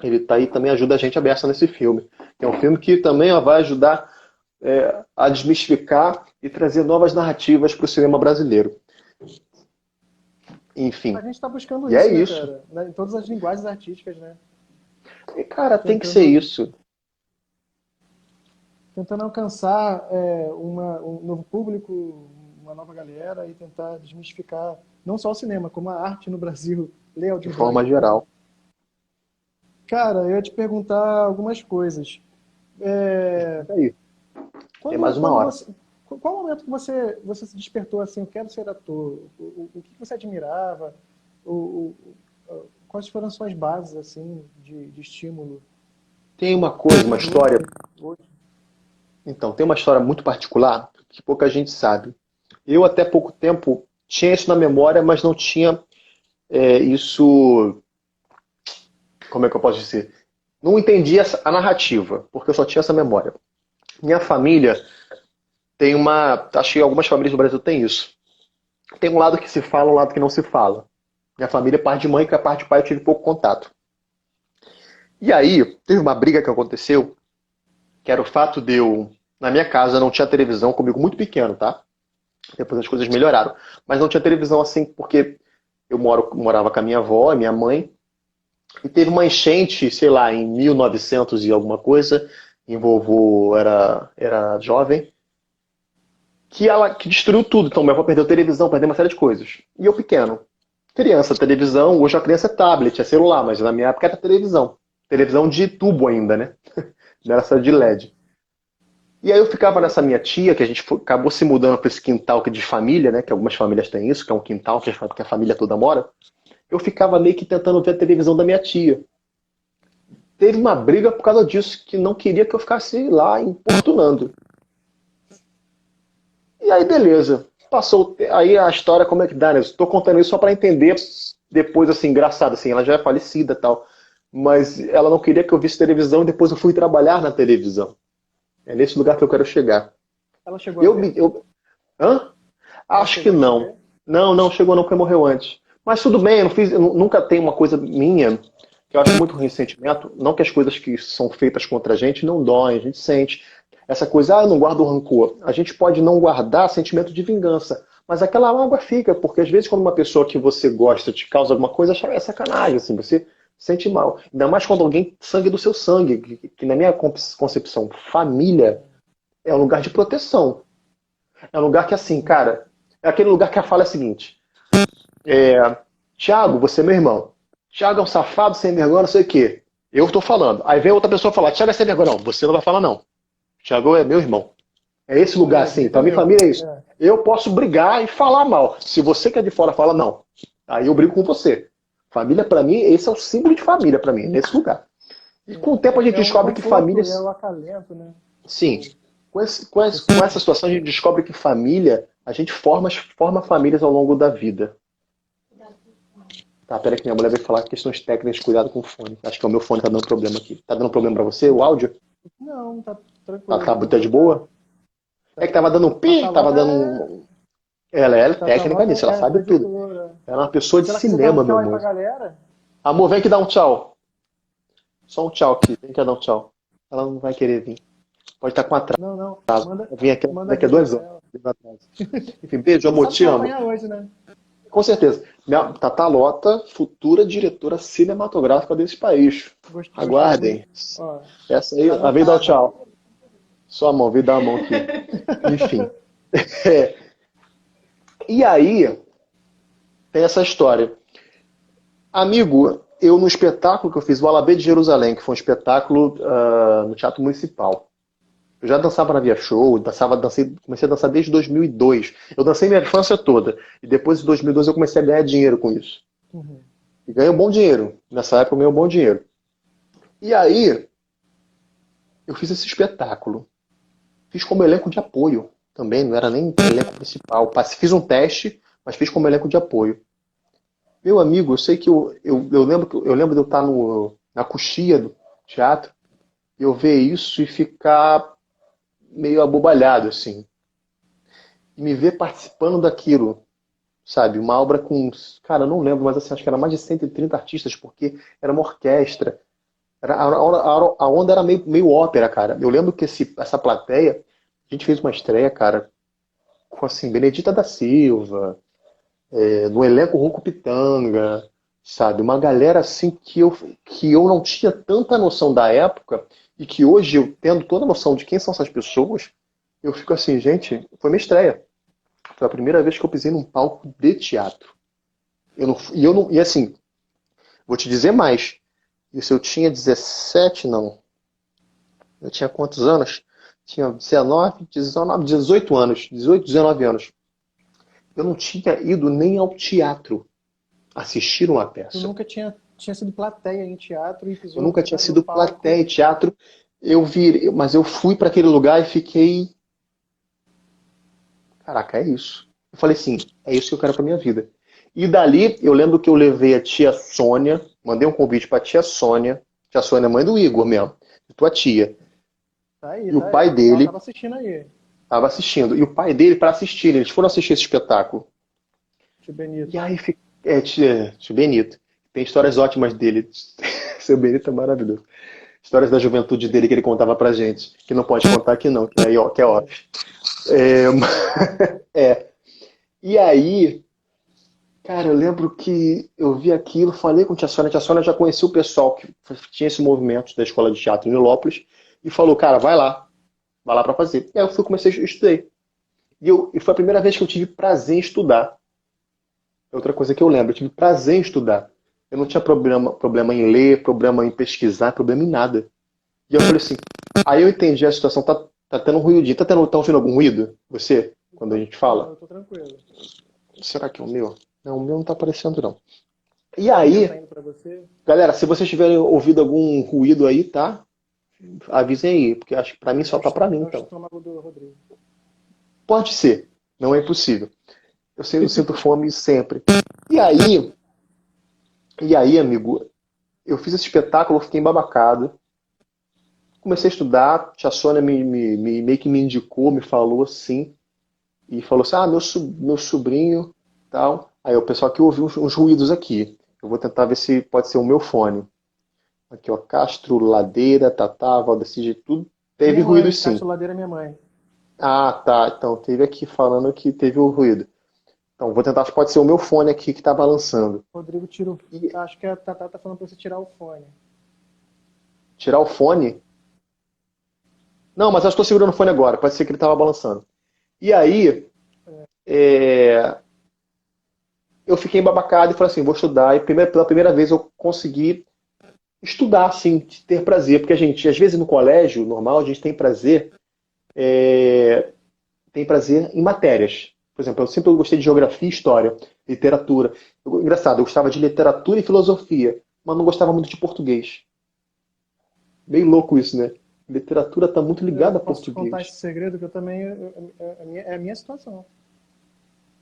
Ele tá aí também ajuda a gente a beça nesse filme. É um filme que também ó, vai ajudar a desmistificar e trazer novas narrativas para o cinema brasileiro. A Enfim, gente está buscando e é isso, né, isso. cara? Em todas as linguagens artísticas, né? E, cara, tem que ser Tentando, isso. tentando alcançar um novo público, uma nova galera e tentar desmistificar não só o cinema, como a arte no Brasil. Lei De Aldir forma Blanc, né? geral. Cara, eu ia te perguntar algumas coisas. É, É aí. Tem mais uma quando hora. você, qual o momento que você se despertou assim, eu quero ser ator? O que você admirava? O, quais foram as suas bases assim de estímulo? Tem uma Qual coisa, uma mudou história. hoje? Então, tem uma história muito particular que pouca gente sabe. Eu, até pouco tempo, tinha isso na memória, mas não tinha isso. Como é que eu posso dizer? Não entendia a narrativa, porque eu só tinha essa memória. Minha família tem uma. Acho que algumas famílias do Brasil têm isso. Tem um lado que se fala, um lado que não se fala. Minha família, parte de mãe, que a parte de pai eu tive pouco contato. E aí, teve uma briga que aconteceu, que era o fato de eu. Na minha casa não tinha televisão comigo muito pequeno, tá? Depois as coisas melhoraram. Mas não tinha televisão assim, porque morava com a minha avó e minha mãe. E teve uma enchente, sei lá, em 1900 e alguma coisa. Meu vovô era jovem. Que destruiu tudo. Então, meu avô perdeu televisão, perdeu uma série de coisas. E eu pequeno. Criança, televisão. Hoje a criança é tablet, é celular, mas na minha época era televisão. Televisão de tubo ainda, né? Não era essa de LED. E aí eu ficava nessa minha tia, que a gente acabou se mudando para esse quintal que é de família, né? Que algumas famílias têm isso, que é um quintal que a família toda mora. Eu ficava meio que tentando ver a televisão da minha tia. Teve uma briga por causa disso, que não queria que eu ficasse lá importunando. E aí, beleza. Passou. Aí a história, como é que dá, né? Estou contando isso só para entender depois, assim, engraçado, assim, ela já é falecida e tal. Mas ela não queria que eu visse televisão e depois eu fui trabalhar na televisão. É nesse lugar que eu quero chegar. Ela chegou a Eu, ver? hã? Ela Acho que chegou a te não. ver? Não, não chegou não, porque morreu antes. Mas tudo bem, eu nunca tenho uma coisa minha, que eu acho muito ressentimento, não que as coisas que são feitas contra a gente não doem, a gente sente. Essa coisa, eu não guardo rancor. A gente pode não guardar sentimento de vingança, mas aquela mágoa fica, porque às vezes quando uma pessoa que você gosta te causa alguma coisa, é sacanagem, assim, você sente mal. Ainda mais quando alguém sangue do seu sangue, que na minha concepção, família é um lugar de proteção. É um lugar que, assim, cara, é aquele lugar que a fala é a seguinte: Tiago, você é meu irmão. Tiago é um safado, sem vergonha, não sei o quê. Eu estou falando. Aí vem outra pessoa falar: Tiago é sem vergonha. Não, você não vai falar, não. Tiago é meu irmão. É esse lugar, Beleza, assim. Pra então mim, eu. família é isso. Eu posso brigar e falar mal. Se você que é de fora fala, não. Aí eu brigo com você. Família, pra mim, esse é o símbolo de família, pra mim, nesse lugar. E com o tempo a gente É o descobre que conforto e é o famílias. acalento, né? Sim. O, Com essa situação, a gente descobre que família, a gente forma famílias ao longo da vida. Tá, pera que minha mulher vai falar questões técnicas, cuidado com o fone. Acho que é o meu fone que tá dando problema aqui. Tá dando problema pra você, o áudio? não, tá Ah, tranquilo tá, aqui. tá de boa? É que tava dando um pi, tava Tatalota dando é. um. Ela é técnica Tatalota nisso, ela é sabe tudo. editora. Ela é uma pessoa de Se ela quiser dar um cinema, meu tchau aí pra amor. galera. Amor, vem aqui dar um tchau. Só um tchau aqui, vem aqui dar um tchau. Ela não vai querer vir. Pode estar com atraso. Não, não. Eu vim aqui Manda daqui a beijo 2 pra anos. ela. Enfim, beijo, Você amor, sabe que te vai amo. apanhar hoje, né? Com certeza. Minha Tatalota, futura diretora cinematográfica desse país. Gostei muito. Aguardem. Ó, Essa aí, tá ela veio dar o anotada. tchau. Só a mão, veio dar a mão aqui. Enfim. É, e aí, tem essa história. Amigo, eu no espetáculo que eu fiz, o Alabê de Jerusalém, que foi um espetáculo no Teatro Municipal. Eu já dançava na Via Show, comecei a dançar desde 2002. Eu dancei minha infância toda. E depois, em 2012, eu comecei a ganhar dinheiro com isso. Uhum. E ganhei um bom dinheiro. Nessa época, eu ganhei um bom dinheiro. E aí, eu fiz esse espetáculo. Fiz como elenco de apoio também, não era nem elenco principal. Fiz um teste, mas fiz como elenco de apoio. Meu amigo, eu sei que eu lembro de eu estar na coxia do teatro e eu ver isso e ficar meio abobalhado, assim. E me ver participando daquilo, sabe? Uma obra com, cara, eu não lembro, mas assim, acho que era mais de 130 artistas, porque era uma orquestra. A onda era meio ópera, cara. Eu lembro que essa plateia, a gente fez uma estreia, cara, com assim, Benedita da Silva, no elenco Ronco Pitanga, sabe? Uma galera assim que eu não tinha tanta noção da época e que hoje eu tendo toda a noção de quem são essas pessoas, eu fico assim, gente, foi minha estreia. Foi a primeira vez que eu pisei num palco de teatro. Eu não, e assim, vou te dizer mais. Isso eu tinha 17, não. Eu tinha quantos anos? Tinha 19, 19, 18 anos. 18, 19 anos. Eu não tinha ido nem ao teatro assistir uma Tu peça. nunca tinha sido plateia em teatro e Eu pisou nunca tinha no sido plateia palco. em teatro. Mas eu fui para aquele lugar e fiquei, caraca, é isso. Eu falei assim, é isso que eu quero para minha vida. E dali eu lembro que eu levei a tia Sônia, mandei um convite para tia Sônia é mãe do Igor mesmo, tua tia. Tá aí, E o tá? pai Ela dele tava assistindo aí, estava assistindo. E o pai dele para assistir, eles foram assistir esse espetáculo. tio E Benito. aí, tio Benito, tem histórias ótimas dele. Seu Benito é maravilhoso. Histórias da juventude dele que ele contava pra gente, que não pode contar aqui não, que, aí, ó, que é óbvio. É, é. E aí, cara, eu lembro que eu vi aquilo, falei com a tia Sônia já conhecia o pessoal que tinha esse movimento da escola de teatro em Nilópolis, e falou, cara, vai lá pra fazer. E aí eu fui, comecei a estudar. E foi a primeira vez que eu tive prazer em estudar. É outra coisa que eu lembro, eu tive prazer em estudar. Eu não tinha problema em ler, problema em pesquisar, problema em nada. E eu falei assim, aí eu entendi a situação, tá tendo um ruído, tá ouvindo algum ruído? Você, quando a gente Não, fala? eu tô tranquilo. Será que é o meu? Não, o meu não tá aparecendo não. E O meu tá aí, indo pra você? galera, se vocês tiverem ouvido algum ruído aí, tá? Avisem aí, porque acho que pra mim só tá pra mim, É o então. estômago do Rodrigo. Pode ser, não é impossível. Eu sinto fome sempre. E aí, amigo, eu fiz esse espetáculo, eu fiquei embabacado. Comecei a estudar, tia Sônia meio que me indicou, me falou assim, e falou assim, meu sobrinho, tal. Aí o pessoal aqui ouviu uns ruídos aqui. Eu vou tentar ver se pode ser o meu fone. Aqui, ó, Castro, Ladeira, Tatá, Valdecide, tudo. Teve Minha mãe, ruídos sim. Cássio Ladeira é minha mãe. Ah, tá. Então, teve aqui falando que teve o ruído. Então, vou tentar, pode ser o meu fone aqui que tá balançando. Rodrigo tirou. E Acho que a Tatá tá falando pra você tirar o fone. tirar o fone? Não, mas eu estou segurando o fone agora. Pode ser que ele tava balançando. E aí, é, eu fiquei embabacado e falei assim, vou estudar. E pela primeira vez eu consegui estudar, assim, de ter prazer. Porque a gente, às vezes no colégio normal, a gente tem prazer em matérias. Por exemplo, eu sempre gostei de geografia e história, literatura. Engraçado, eu gostava de literatura e filosofia, mas não gostava muito de português. Bem louco isso, né? Literatura está muito Eu ligada a posso te contar português. esse segredo que eu também. É a minha situação.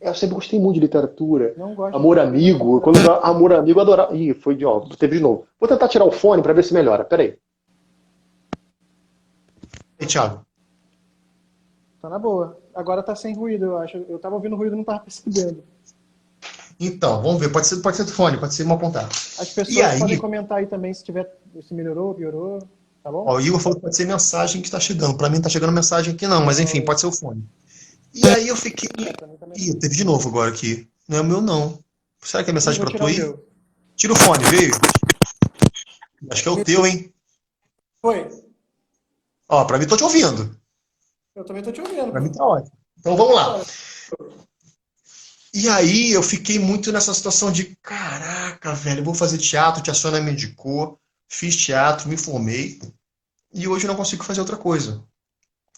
Eu sempre gostei muito de literatura. Não gosto de Amor português, mas Amigo. Quando eu literatura. Amor Amigo, eu adorava. Ih, foi de ó, teve de novo. Vou tentar tirar o fone para ver se melhora. Peraí. E Thiago? Tá na boa. Agora tá sem ruído, eu acho. Eu tava ouvindo ruído e não tava percebendo. Então, vamos ver. Pode ser do fone, pode ser mal apontado. As E pessoas podem aí, comentar aí também se melhorou, piorou, tá bom? ó, o Igor falou que pode ser mensagem que está chegando. Para mim não está chegando mensagem aqui não, mas enfim, Não, pode ser o fone. E aí eu fiquei. pra mim também Ih, não. teve de novo agora aqui. Não é o meu, não. Será que é Ih, mensagem vou pra tu tirar o aí? meu. Tira o fone, veio? Acho que é o teu, hein? Foi. Ó, pra mim tô te ouvindo. Eu também tô te ouvindo, Pra mim pô. tá ótimo. Então vamos lá. Olha, E aí eu fiquei muito nessa situação de, caraca, velho, eu vou fazer teatro, tia Sônia me indicou, fiz teatro, me formei, e hoje eu não consigo fazer outra coisa.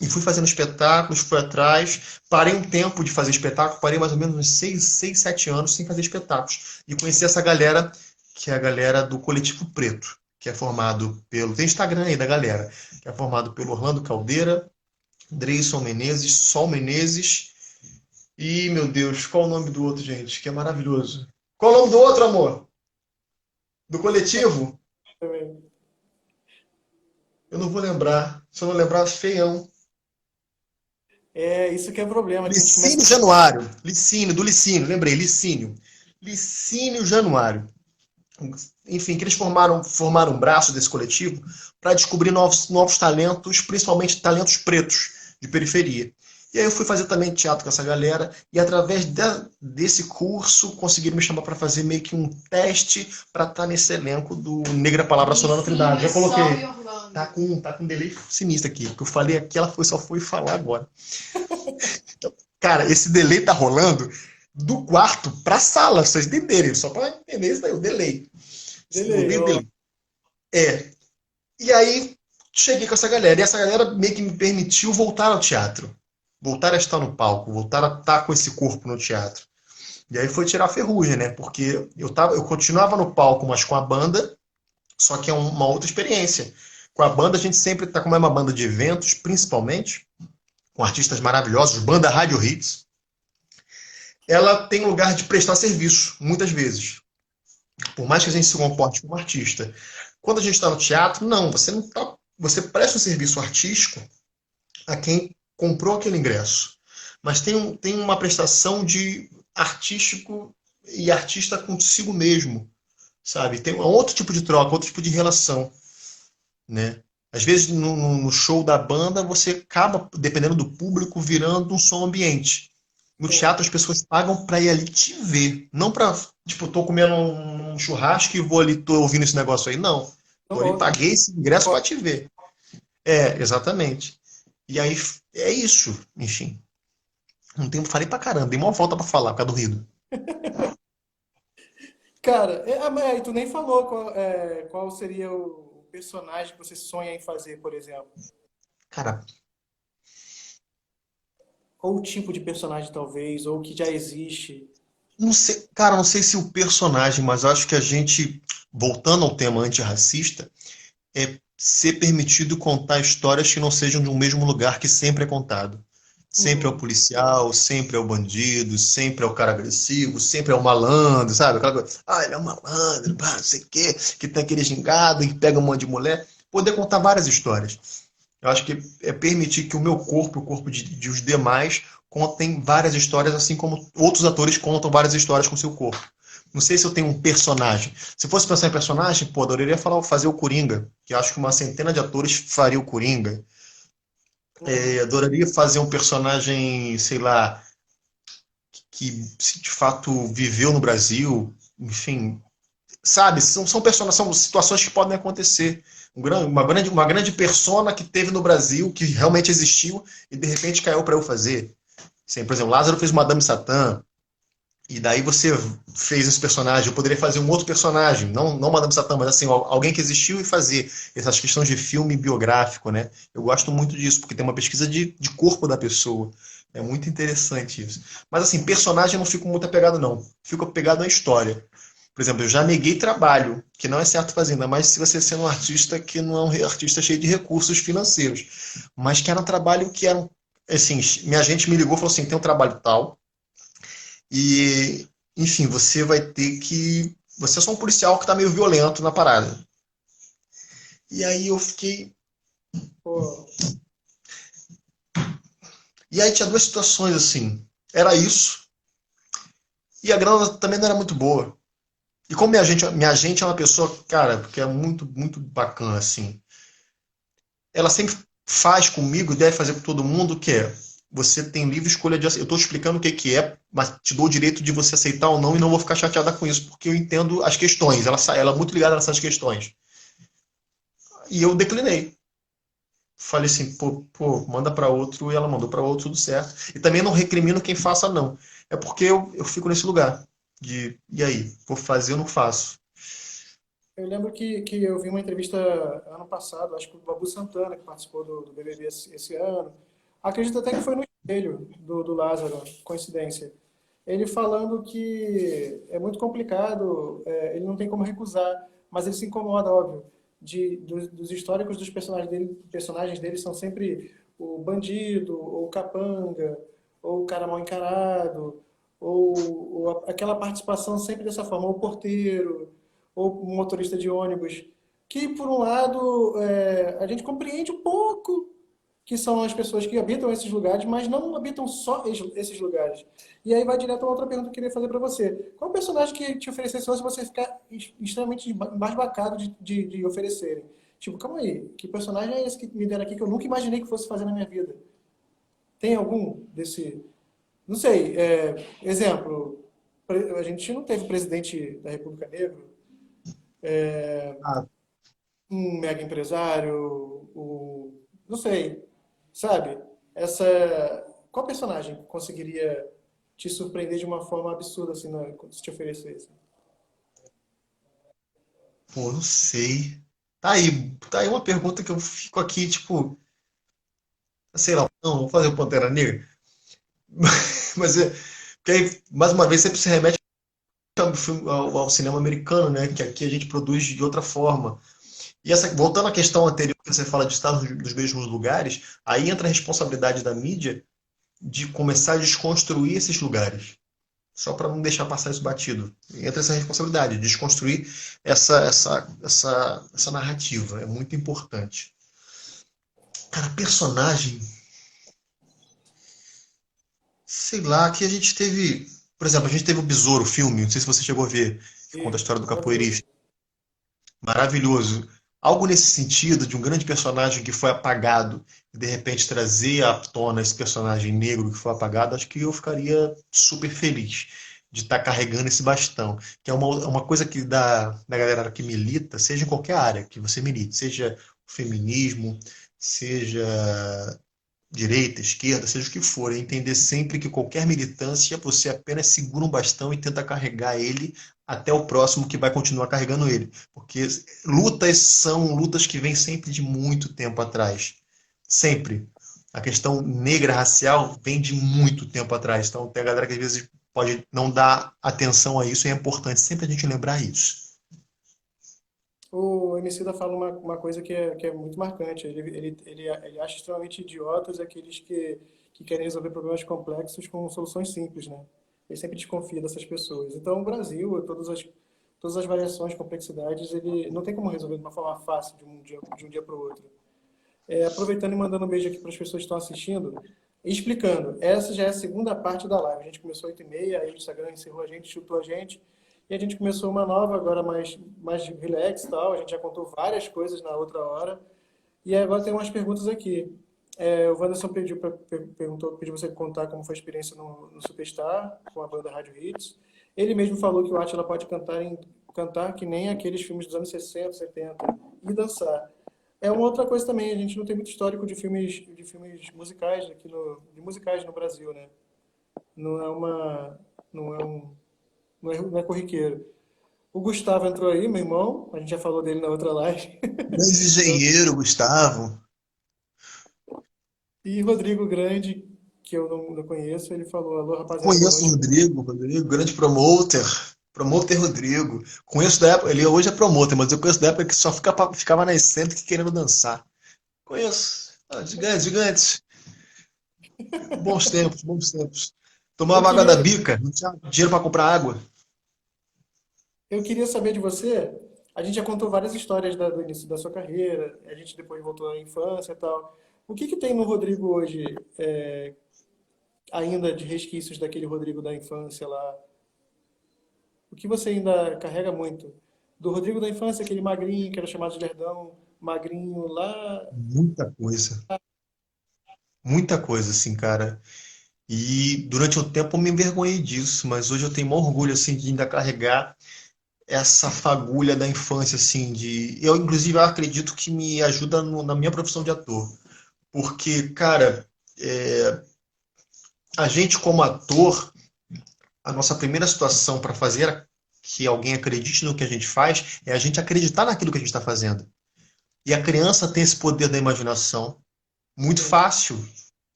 E fui fazendo espetáculos, fui atrás, parei um tempo de fazer espetáculo, parei mais ou menos uns 7 anos sem fazer espetáculos. E conheci essa galera, que é a galera do Coletivo Preto, que é formado pelo. Tem Instagram aí da galera, que é formado pelo Orlando Caldeira, Dreyson Menezes, Sol Menezes e, meu Deus, qual o nome do outro, gente? Que é maravilhoso. Qual o nome do outro, amor? Do coletivo? também. Eu não vou lembrar. Se eu não lembrar, feião. É, isso que é o problema, que a gente começa. Licínio Januário. Licínio, do Licínio, lembrei, Licínio. Licínio Januário. Enfim, que eles formaram um braço desse coletivo para descobrir novos talentos, principalmente talentos pretos de periferia. E aí eu fui fazer também teatro com essa galera, e através desse curso conseguiram me chamar para fazer meio que um teste para estar nesse elenco do Negra Palavra Sonora Trindade. Já coloquei. Tá com um delay sinistro aqui, porque eu falei aqui, ela só foi falar agora. Então, cara, esse delay tá rolando do quarto pra sala, pra vocês entenderem, só para entender isso daí, o delay. Delay, ó. É. E aí, cheguei com essa galera. E essa galera meio que me permitiu voltar ao teatro. Voltar a estar no palco, voltar a estar com esse corpo no teatro. E aí foi tirar a ferrugem, né? Porque eu continuava no palco, mas com a banda, só que é uma outra experiência. Com a banda, a gente sempre está, como é uma banda de eventos, principalmente, com artistas maravilhosos, banda Rádio Hits, ela tem um lugar de prestar serviço, muitas vezes. Por mais que a gente se comporte como artista. Quando a gente está no teatro, não, você não tá, você presta um serviço artístico a quem comprou aquele ingresso. Mas tem uma prestação de artístico e artista consigo mesmo, sabe? Tem um outro tipo de troca, outro tipo de relação, né? Às vezes no show da banda você acaba, dependendo do público, virando um som ambiente. No teatro as pessoas pagam para ir ali te ver, não para, tipo, tô comendo um churrasco e vou ali, tô ouvindo esse negócio aí, não. Não Tô ali, ouve. paguei esse ingresso para te ver. É, exatamente. E aí é isso, enfim. Um tempo falei pra caramba, dei uma volta pra falar por causa do ruído. Cara, mas tu nem falou qual seria o personagem que você sonha em fazer, por exemplo. Cara, Ou o tipo de personagem, talvez, ou que já existe. não sei, cara, não sei se o personagem, mas acho que a gente, voltando ao tema antirracista, é ser permitido contar histórias que não sejam de um mesmo lugar que sempre é contado. Sempre é o Uhum. policial, sempre é o bandido, sempre é o cara agressivo, sempre é o malandro, sabe? Aquela coisa, ele é um malandro, pá, não sei o quê, que tem aquele gingado e que pega um monte de mulher. Poder contar várias histórias. Eu acho que é permitir que o meu corpo, o corpo de os demais, contem várias histórias, assim como outros atores contam várias histórias com seu corpo. Não sei se eu tenho um personagem. Se fosse pensar em personagem, pô, adoraria fazer o Coringa, que eu acho que uma centena de atores faria o Coringa. Uhum. Adoraria fazer um personagem, sei lá, que de fato viveu no Brasil, enfim, sabe? São situações que podem acontecer. Uma grande persona que teve no Brasil, que realmente existiu e de repente caiu para eu fazer. Sim, por exemplo, Lázaro fez Madame Satã, e daí você fez esse personagem. Eu poderia fazer um outro personagem, não Madame Satã, mas assim, alguém que existiu e fazer essas questões de filme biográfico, né? Eu gosto muito disso, porque tem uma pesquisa de corpo da pessoa. É muito interessante isso. Mas assim, personagem eu não fico muito apegado, não. Fico apegado à história. Por exemplo, eu já neguei trabalho, que não é certo fazer, ainda mais se você sendo um artista que não é um artista cheio de recursos financeiros. Mas que era um trabalho que era, assim, minha gente me ligou e falou assim, tem um trabalho tal, e, enfim, você vai ter que. Você é só um policial que tá meio violento na parada. E aí eu fiquei. Pô, E aí tinha duas situações assim. Era isso, e a grana também não era muito boa. E como minha gente é uma pessoa, cara, que é muito, muito bacana, assim. Ela sempre faz comigo, deve fazer com todo mundo, que é. Você tem livre escolha de aceitar. Eu estou explicando o que que é, mas te dou o direito de você aceitar ou não e não vou ficar chateada com isso, porque eu entendo as questões. Ela é muito ligada nessas questões. E eu declinei. Falei assim, pô, manda para outro, e ela mandou para outro, tudo certo. E também não recrimino quem faça, não. É porque eu fico nesse lugar e aí, vou fazer ou não faço? eu lembro que eu vi uma entrevista ano passado, acho que o Babu Santana, que participou do BBB esse ano. Acredito até que foi no espelho do Lázaro, coincidência. Ele falando que é muito complicado, ele não tem como recusar, mas ele se incomoda, óbvio, dos históricos dos personagens dele são sempre o bandido, ou o capanga, ou o cara mal encarado, ou aquela participação sempre dessa forma, ou o porteiro, ou o motorista de ônibus, que por um lado a gente compreende um pouco, que são as pessoas que habitam esses lugares, mas não habitam só esses lugares. E aí vai direto a outra pergunta que eu queria fazer para você. Qual personagem que te oferecesse se você ficar extremamente embasbacado de oferecerem? Tipo, calma aí, que personagem é esse que me deram aqui que eu nunca imaginei que fosse fazer na minha vida? Tem algum desse... Não sei, exemplo, a gente não teve presidente da República Negro, Ah, um mega empresário, não sei, sabe? Essa, qual personagem conseguiria te surpreender de uma forma absurda assim, se te oferecesse? pô, não sei. Tá aí uma pergunta que eu fico aqui, tipo, sei lá, não, vou fazer o Pantera Negra. Mas é, porque aí, mais uma vez, sempre se remete ao cinema americano, né? Que aqui a gente produz de outra forma. E essa, voltando à questão anterior, que você fala de estar nos mesmos lugares, aí entra a responsabilidade da mídia de começar a desconstruir esses lugares. Só para não deixar passar isso batido. Entra essa responsabilidade, de desconstruir essa narrativa. É muito importante. Cara, personagem. Sei lá, que a gente teve. Por exemplo, a gente teve o Besouro, o filme, não sei se você chegou a ver, que conta a E, história do maravilhoso. capoeirista. Maravilhoso. Algo nesse sentido, de um grande personagem que foi apagado, e de repente trazer à tona esse personagem negro que foi apagado, acho que eu ficaria super feliz de estar carregando esse bastão. Que é uma coisa que da galera que milita, seja em qualquer área que você milite, seja o feminismo, seja direita, esquerda, seja o que for, é entender sempre que qualquer militância você apenas segura um bastão e tenta carregar ele até o próximo que vai continuar carregando ele. Porque lutas são lutas que vêm sempre de muito tempo atrás. Sempre. A questão negra racial vem de muito tempo atrás. Então tem a galera que às vezes pode não dar atenção a isso e é importante sempre a gente lembrar isso. O Emicida fala uma coisa que é muito marcante. Ele acha extremamente idiotas aqueles que querem resolver problemas complexos com soluções simples, né? Ele sempre desconfia dessas pessoas. Então, o Brasil, todas as variações, complexidades, ele não tem como resolver de uma forma fácil de um dia para o outro. Aproveitando e mandando um beijo aqui para as pessoas que estão assistindo e explicando. Essa já é a segunda parte da live. A gente começou às 8h30, aí o Instagram encerrou a gente, chutou a gente. E a gente começou uma nova, agora mais relax e tal. A gente já contou várias coisas na outra hora. E agora tem umas perguntas aqui. O Wanderson pediu você contar como foi a experiência no Superstar, com a banda Rádio Hits. Ele mesmo falou que o Átila pode cantar que nem aqueles filmes dos anos 60, 70 e dançar. É uma outra coisa também, a gente não tem muito histórico de filmes musicais de musicais no Brasil, né? Não é uma, não é um, não é corriqueiro. O Gustavo entrou aí, meu irmão, a gente já falou dele na outra live. Grande engenheiro, Gustavo. E Rodrigo Grande, que eu não conheço, ele falou: alô, rapaziada, boa Conheço o noite. Rodrigo, grande promoter. Promoter Rodrigo. Conheço da época, ele hoje é promoter, mas eu conheço da época que só ficava na excêntrica querendo dançar. Conheço. Ah, gigantes, gigantes. Bons tempos, bons tempos. Eu Tomava água da queria, bica, não tinha dinheiro para comprar água. eu queria saber de você. A gente já contou várias histórias do início da sua carreira, a gente depois voltou à infância e tal. O que tem no Rodrigo hoje, ainda de resquícios daquele Rodrigo da infância lá? O que você ainda carrega muito? Do Rodrigo da infância, aquele magrinho que era chamado de Lerdão, magrinho lá. Muita coisa, assim, cara. E durante um tempo eu me envergonhei disso, mas hoje eu tenho maior orgulho, assim, de ainda carregar essa fagulha da infância, assim, de... Eu, inclusive, acredito que me ajuda na minha profissão de ator. Porque, cara, a gente como ator, a nossa primeira situação para fazer que alguém acredite no que a gente faz é a gente acreditar naquilo que a gente está fazendo. E a criança tem esse poder da imaginação muito Sim. fácil.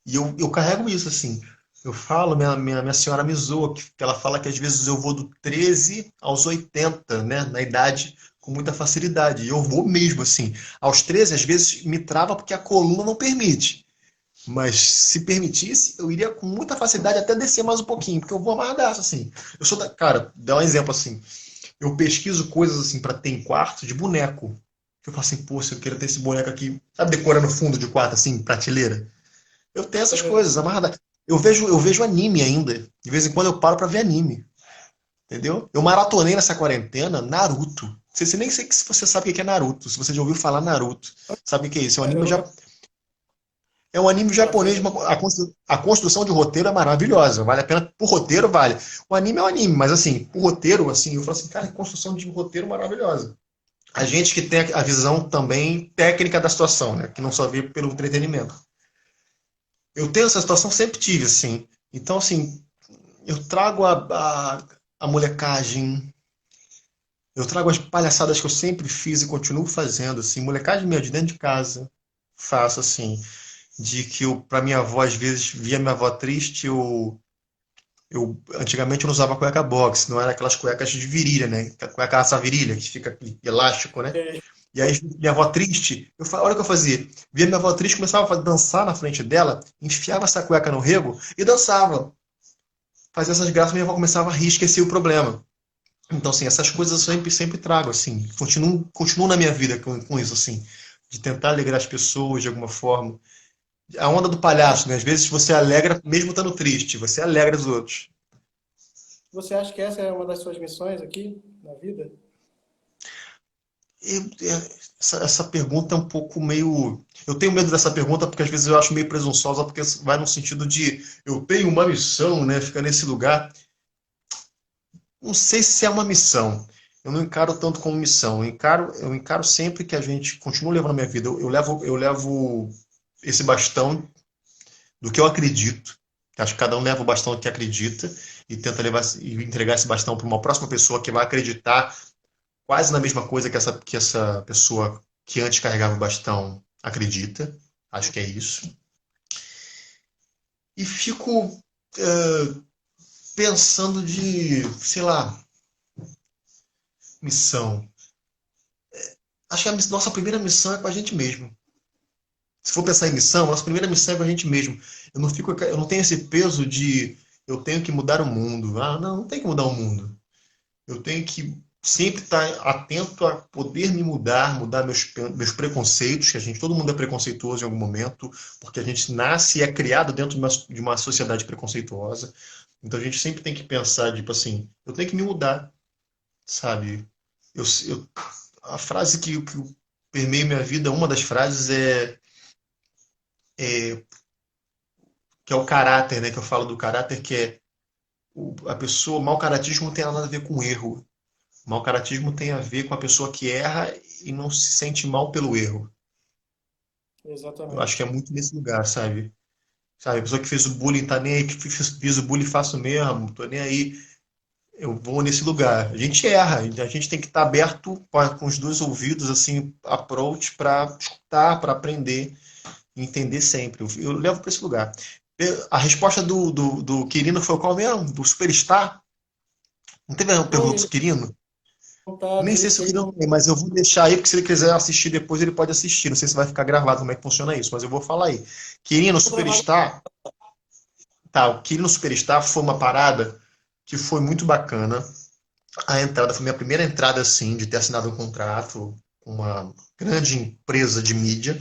E eu carrego isso, assim. Eu falo, minha senhora me zoa, que ela fala que às vezes eu vou do 13 aos 80, né, na idade, com muita facilidade. E eu vou mesmo, assim. Aos 13, às vezes, me trava porque a coluna não permite. Mas se permitisse, eu iria com muita facilidade até descer mais um pouquinho, porque eu vou amarradaço, assim. Eu cara, dá um exemplo assim. Eu pesquiso coisas assim para ter em quarto de boneco. Que eu falo assim, pô, se eu quero ter esse boneco aqui, sabe, decorando fundo de quarto, assim, prateleira. Eu tenho essas coisas amarradas. Eu vejo anime ainda. De vez em quando eu paro pra ver anime. Entendeu? Eu maratonei nessa quarentena Naruto. Você nem sei se você sabe o que é Naruto. Se você já ouviu falar Naruto. Sabe o que é isso? Eu nunca É um anime japonês. vi. A construção de roteiro é maravilhosa. Vale a pena. Por roteiro, vale. O anime é um anime, mas assim, por roteiro, assim, eu falo assim, cara, que construção de roteiro maravilhosa. A gente que tem a visão também técnica da situação, né? Que não só vê pelo entretenimento. Eu tenho essa situação, sempre tive, assim. Então, assim, eu trago a molecagem, eu trago as palhaçadas que eu sempre fiz e continuo fazendo, assim, molecagem minha de dentro de casa. Faço, assim, de que eu, pra minha avó, às vezes, via minha avó triste, antigamente eu não usava cueca box, não era aquelas cuecas de virilha, né? Cueca essa virilha, que fica elástico, né? É, E aí, minha avó triste, olha o que eu fazia. Via minha avó triste, começava a dançar na frente dela, enfiava essa cueca no rego e dançava. Fazia essas graças, minha avó começava a rir, esquecia o problema. Então, assim, essas coisas eu sempre trago, assim. Continuo na minha vida com isso, assim. De tentar alegrar as pessoas de alguma forma. A onda do palhaço, né? Às vezes você alegra, mesmo estando triste, você alegra os outros. você acha que essa é uma das suas missões aqui na vida? Essa pergunta é um pouco meio. Eu tenho medo dessa pergunta porque às vezes eu acho meio presunçosa, porque vai no sentido de eu tenho uma missão, né? Ficar nesse lugar. Não sei se é uma missão. Eu não encaro tanto como missão. Eu encaro sempre que a gente continua levando a minha vida. Eu levo esse bastão do que eu acredito. Acho que cada um leva o bastão do que acredita e tenta levar e entregar esse bastão para uma próxima pessoa que vai acreditar quase na mesma coisa que essa pessoa que antes carregava o bastão acredita. Acho que é isso. E fico pensando de, sei lá, missão. Acho que nossa primeira missão é com a gente mesmo. Se for pensar em missão, nossa primeira missão é com a gente mesmo. Eu não tenho esse peso de eu tenho que mudar o mundo. Ah, não tem que mudar o mundo. Eu tenho que sempre estar atento a poder me mudar meus preconceitos, que todo mundo é preconceituoso em algum momento, porque a gente nasce e é criado dentro de uma sociedade preconceituosa. Então a gente sempre tem que pensar, tipo assim, eu tenho que me mudar, sabe? Eu, a frase que permeia minha vida, uma das frases é que é o caráter, né? Que eu falo do caráter, que é a pessoa, o mau caratismo não tem nada a ver com erro. O mau caratismo tem a ver com a pessoa que erra e não se sente mal pelo erro. Eu acho que é Exatamente. muito nesse lugar, sabe? Sabe, a pessoa que fez o bullying tá nem aí, que fiz o bullying faço mesmo, tô nem aí. Eu vou nesse lugar. A gente erra, a gente tem que estar aberto com os dois ouvidos, assim, approach para escutar, para aprender e entender sempre. Eu levo para esse lugar. A resposta do Quirino foi qual mesmo? Do Superstar? Não teve uma Foi pergunta do ele Quirino? contar, Nem sei dizer se que o ele Quirino tem, mas eu vou deixar aí, porque se ele quiser assistir depois, ele pode assistir. Não sei se vai ficar gravado como é que funciona isso, mas eu vou falar aí. Quirino foi gravado. Superstar, tá, o Quirino Superstar foi uma parada que foi muito bacana. A entrada foi minha primeira entrada, assim, de ter assinado um contrato com uma grande empresa de mídia,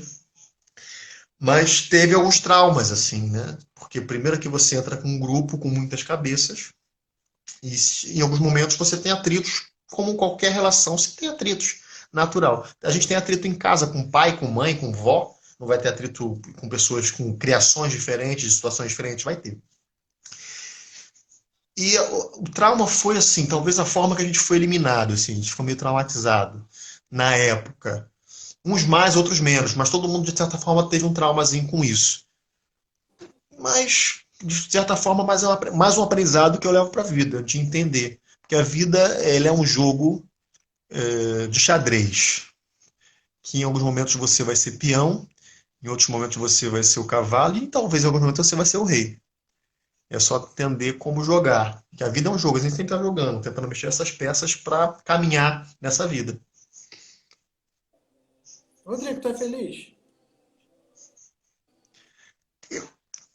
mas teve alguns traumas, assim, né? Porque primeiro que você entra com um grupo com muitas cabeças, e em alguns momentos você tem atritos, como qualquer relação, se tem atritos, natural. A gente tem atrito em casa com pai, com mãe, com vó, não vai ter atrito com pessoas com criações diferentes, situações diferentes, vai ter. E o trauma foi assim, talvez a forma que a gente foi eliminado, assim, a gente ficou meio traumatizado na época. Uns mais, outros menos, mas todo mundo de certa forma teve um traumazinho com isso. Mas de certa forma mais um aprendizado que eu levo para a vida, de entender que a vida ela é um jogo de xadrez, que em alguns momentos você vai ser peão, em outros momentos você vai ser o cavalo e talvez em alguns momentos você vai ser o rei. É só entender como jogar. Que a vida é um jogo, a gente tem que estar jogando, tentando mexer essas peças para caminhar nessa vida. Rodrigo, tá feliz?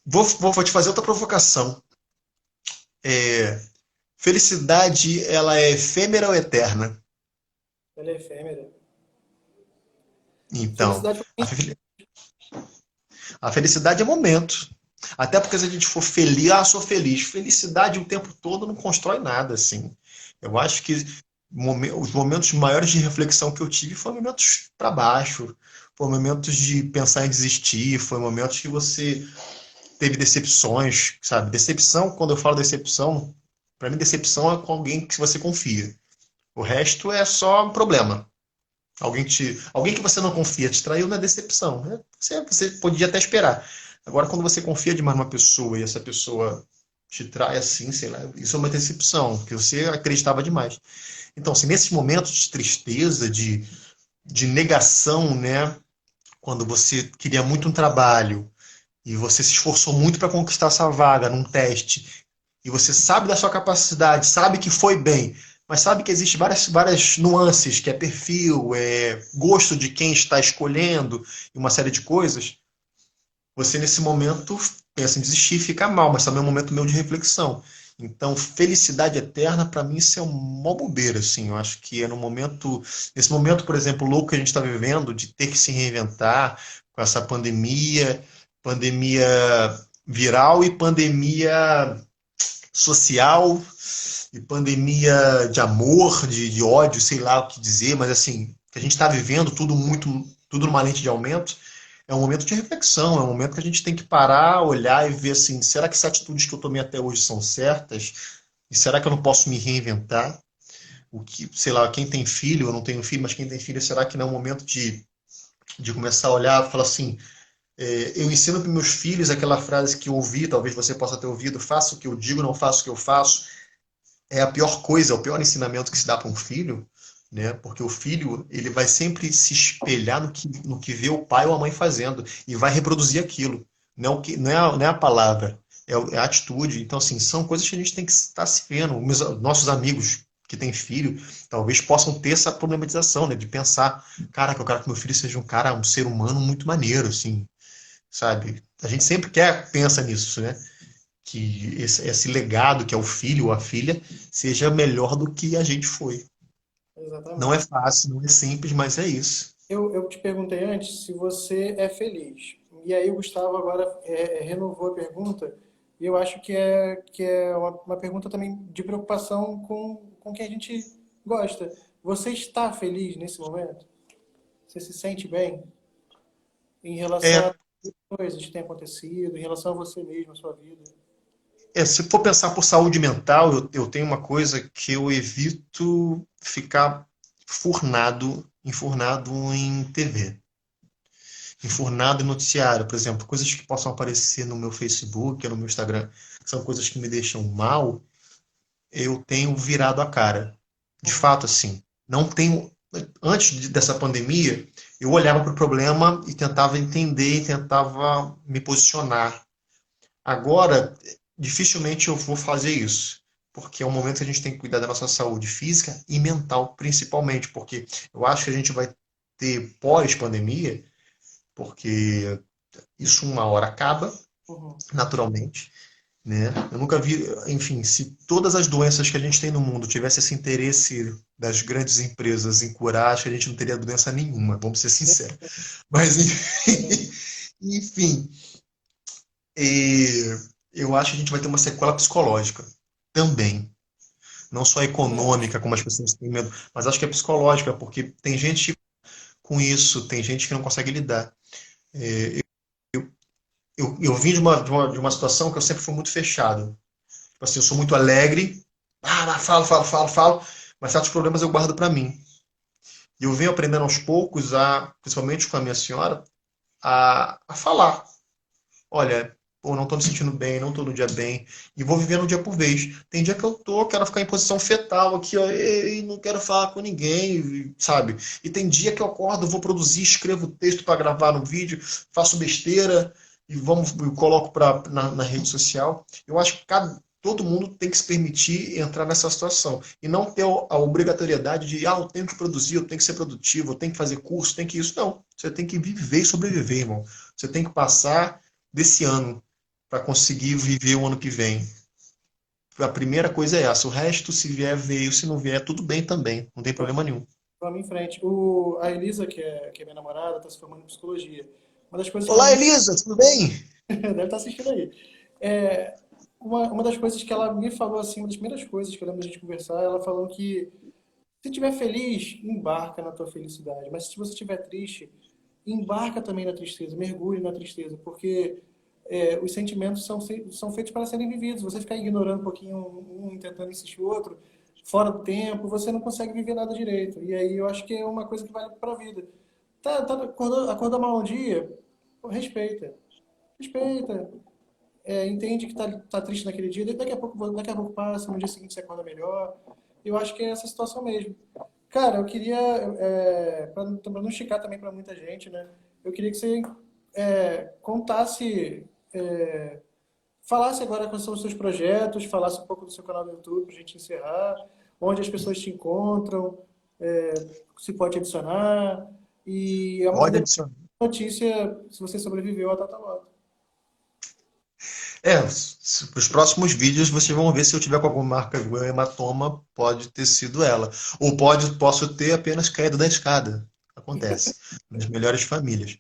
Vou te fazer outra provocação. É, felicidade, ela é efêmera ou eterna? Ela é efêmera. Então, Felicidade a, fe- a felicidade é momento. Até porque se a gente for feliz, sou feliz. Felicidade o tempo todo não constrói nada, assim. Eu acho que os momentos maiores de reflexão que eu tive foram momentos para baixo, foram momentos de pensar em desistir, foram momentos que você teve decepções, sabe? Decepção, quando eu falo decepção, para mim decepção é com alguém que você confia. O resto é só um problema. Alguém que você não confia te traiu na decepção, né? Você podia até esperar. Agora, quando você confia demais numa pessoa e essa pessoa te trai assim, sei lá, isso é uma decepção, porque você acreditava demais. Então, assim, nesses momentos de tristeza, de negação, né? Quando você queria muito um trabalho e você se esforçou muito para conquistar essa vaga num teste, e você sabe da sua capacidade, sabe que foi bem, mas sabe que existe várias nuances, que é perfil, é gosto de quem está escolhendo, e uma série de coisas, você nesse momento pensa em desistir, fica mal, mas também é um momento meu de reflexão. Então, felicidade eterna, para mim, isso é uma bobeira, assim. Eu acho que é no momento, nesse momento, por exemplo, louco que a gente está vivendo, de ter que se reinventar com essa pandemia viral e pandemia social e pandemia de amor, de ódio, sei lá o que dizer, mas assim, que a gente está vivendo tudo numa lente de aumento, é um momento de reflexão, é um momento que a gente tem que parar, olhar e ver assim, será que essas atitudes que eu tomei até hoje são certas? E será que eu não posso me reinventar? O que, sei lá, quem tem filho, eu não tenho filho, mas quem tem filho, será que não é um momento de começar a olhar e falar assim, eu ensino para meus filhos aquela frase que eu ouvi, talvez você possa ter ouvido, faça o que eu digo, não faça o que eu faço. É a pior coisa, é o pior ensinamento que se dá para um filho, né? Porque o filho, ele vai sempre se espelhar no que vê o pai ou a mãe fazendo e vai reproduzir aquilo. Não é a palavra, é a atitude. Então, assim, são coisas que a gente tem que estar se vendo. Nossos amigos que têm filho, talvez possam ter essa problematização, né? De pensar, cara, que eu quero que meu filho seja um ser humano muito maneiro, assim, sabe? A gente sempre pensa nisso, né? Que esse legado que é o filho ou a filha seja melhor do que a gente foi. Não é exatamente. fácil, não é simples, mas é isso. Eu te perguntei antes se você é feliz. E aí o Gustavo agora renovou a pergunta. E eu acho que é uma pergunta também de preocupação com quem a gente gosta. Você está feliz nesse momento? Você se sente bem em relação É, às coisas que têm acontecido, em relação a você mesmo, a sua vida? se for pensar por saúde mental, eu tenho uma coisa que eu evito ficar enfurnado em TV, enfurnado em noticiário, por exemplo, coisas que possam aparecer no meu Facebook, no meu Instagram, que são coisas que me deixam mal, eu tenho virado a cara. De Uhum. fato, assim, não tenho. Dessa pandemia, eu olhava para o problema e tentava entender e tentava me posicionar. Agora, dificilmente eu vou fazer isso, porque é um momento que a gente tem que cuidar da nossa saúde física e mental, principalmente, porque eu acho que a gente vai ter pós-pandemia, porque isso uma hora acaba, Uhum. naturalmente, né? Eu nunca vi, enfim, se todas as doenças que a gente tem no mundo tivesse esse interesse das grandes empresas em curar, acho que a gente não teria doença nenhuma, vamos ser sinceros. Mas, enfim, enfim, eu acho que a gente vai ter uma sequela psicológica também. Não só Também acho. econômica, como as pessoas têm medo, mas acho que é psicológica, porque tem gente com isso, tem gente que não consegue lidar. Eu vim de uma situação que eu sempre fui muito fechado. Tipo assim, eu sou muito alegre, falo, falo, falo, falo, mas certos problemas eu guardo para mim. E eu venho aprendendo aos poucos, principalmente com a minha senhora, a falar. Olha, pô, não tô me sentindo bem, não tô no dia bem, e vou vivendo um dia por vez. Tem dia que quero ficar em posição fetal aqui, ó, e não quero falar com ninguém, sabe? E tem dia que eu acordo, vou produzir, escrevo texto para gravar no vídeo, faço besteira e eu coloco na rede social. Eu acho que todo mundo tem que se permitir entrar nessa situação e não ter a obrigatoriedade de, eu tenho que produzir, eu tenho que ser produtivo, eu tenho que fazer curso, tem que isso. Não, você tem que viver e sobreviver, irmão. Você tem que passar desse ano para conseguir viver o ano que vem. A primeira coisa é essa. O resto, se vier, veio. Se não vier, tudo bem também. Não tem problema nenhum. vamos em frente. A Elisa, que é minha namorada, está se formando em psicologia. Uma das coisas que ela Olá, me Elisa, tudo bem? deve estar assistindo aí. É, uma das coisas que ela me falou, assim, uma das primeiras coisas que eu lembro da gente conversar, ela falou que se estiver feliz, embarca na tua felicidade. Mas se você estiver triste, embarca também na tristeza, mergulhe na tristeza, porque os sentimentos são feitos para serem vividos. Você ficar ignorando um pouquinho um tentando insistir o outro, fora do tempo, você não consegue viver nada direito. E aí eu acho que é uma coisa que vale para a vida. Acordou mal um dia, pô, respeita. Respeita. Entende que tá triste naquele dia, daqui a pouco passa, no dia seguinte você acorda melhor. Eu acho que é essa situação mesmo. Cara, eu queria, para não esticar também para muita gente, né? Eu queria que você contasse, falasse agora quais são os seus projetos, falasse um pouco do seu canal do YouTube para a gente encerrar, onde as pessoas te encontram, se pode adicionar, e Pode depois adicionar. notícia se você sobreviveu a Tataloto. Os próximos vídeos vocês vão ver se eu tiver com alguma marca igual hematoma, pode ter sido ela. Ou posso ter apenas caído da escada. Acontece. Nas melhores famílias.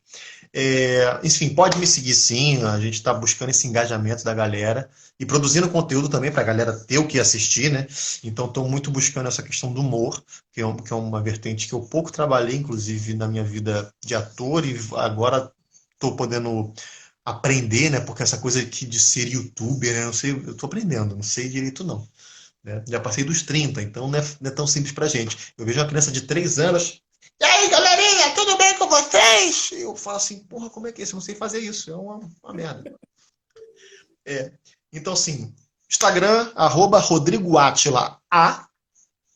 Enfim, pode me seguir sim. A gente está buscando esse engajamento da galera e produzindo conteúdo também para a galera ter o que assistir, né? Então, estou muito buscando essa questão do humor, que é uma vertente que eu pouco trabalhei, inclusive, na minha vida de ator, e agora estou podendo aprender, né? Porque essa coisa aqui de ser youtuber, né? Eu não sei, eu tô aprendendo, não sei direito não, né? Já passei dos 30, então não é tão simples pra gente. Eu vejo uma criança de 3 anos, e aí, galerinha, tudo bem com vocês? Eu falo assim, porra, como é que é isso? Eu não sei fazer isso, é uma merda. É. Então, assim, Instagram, Rodrigo Átila A,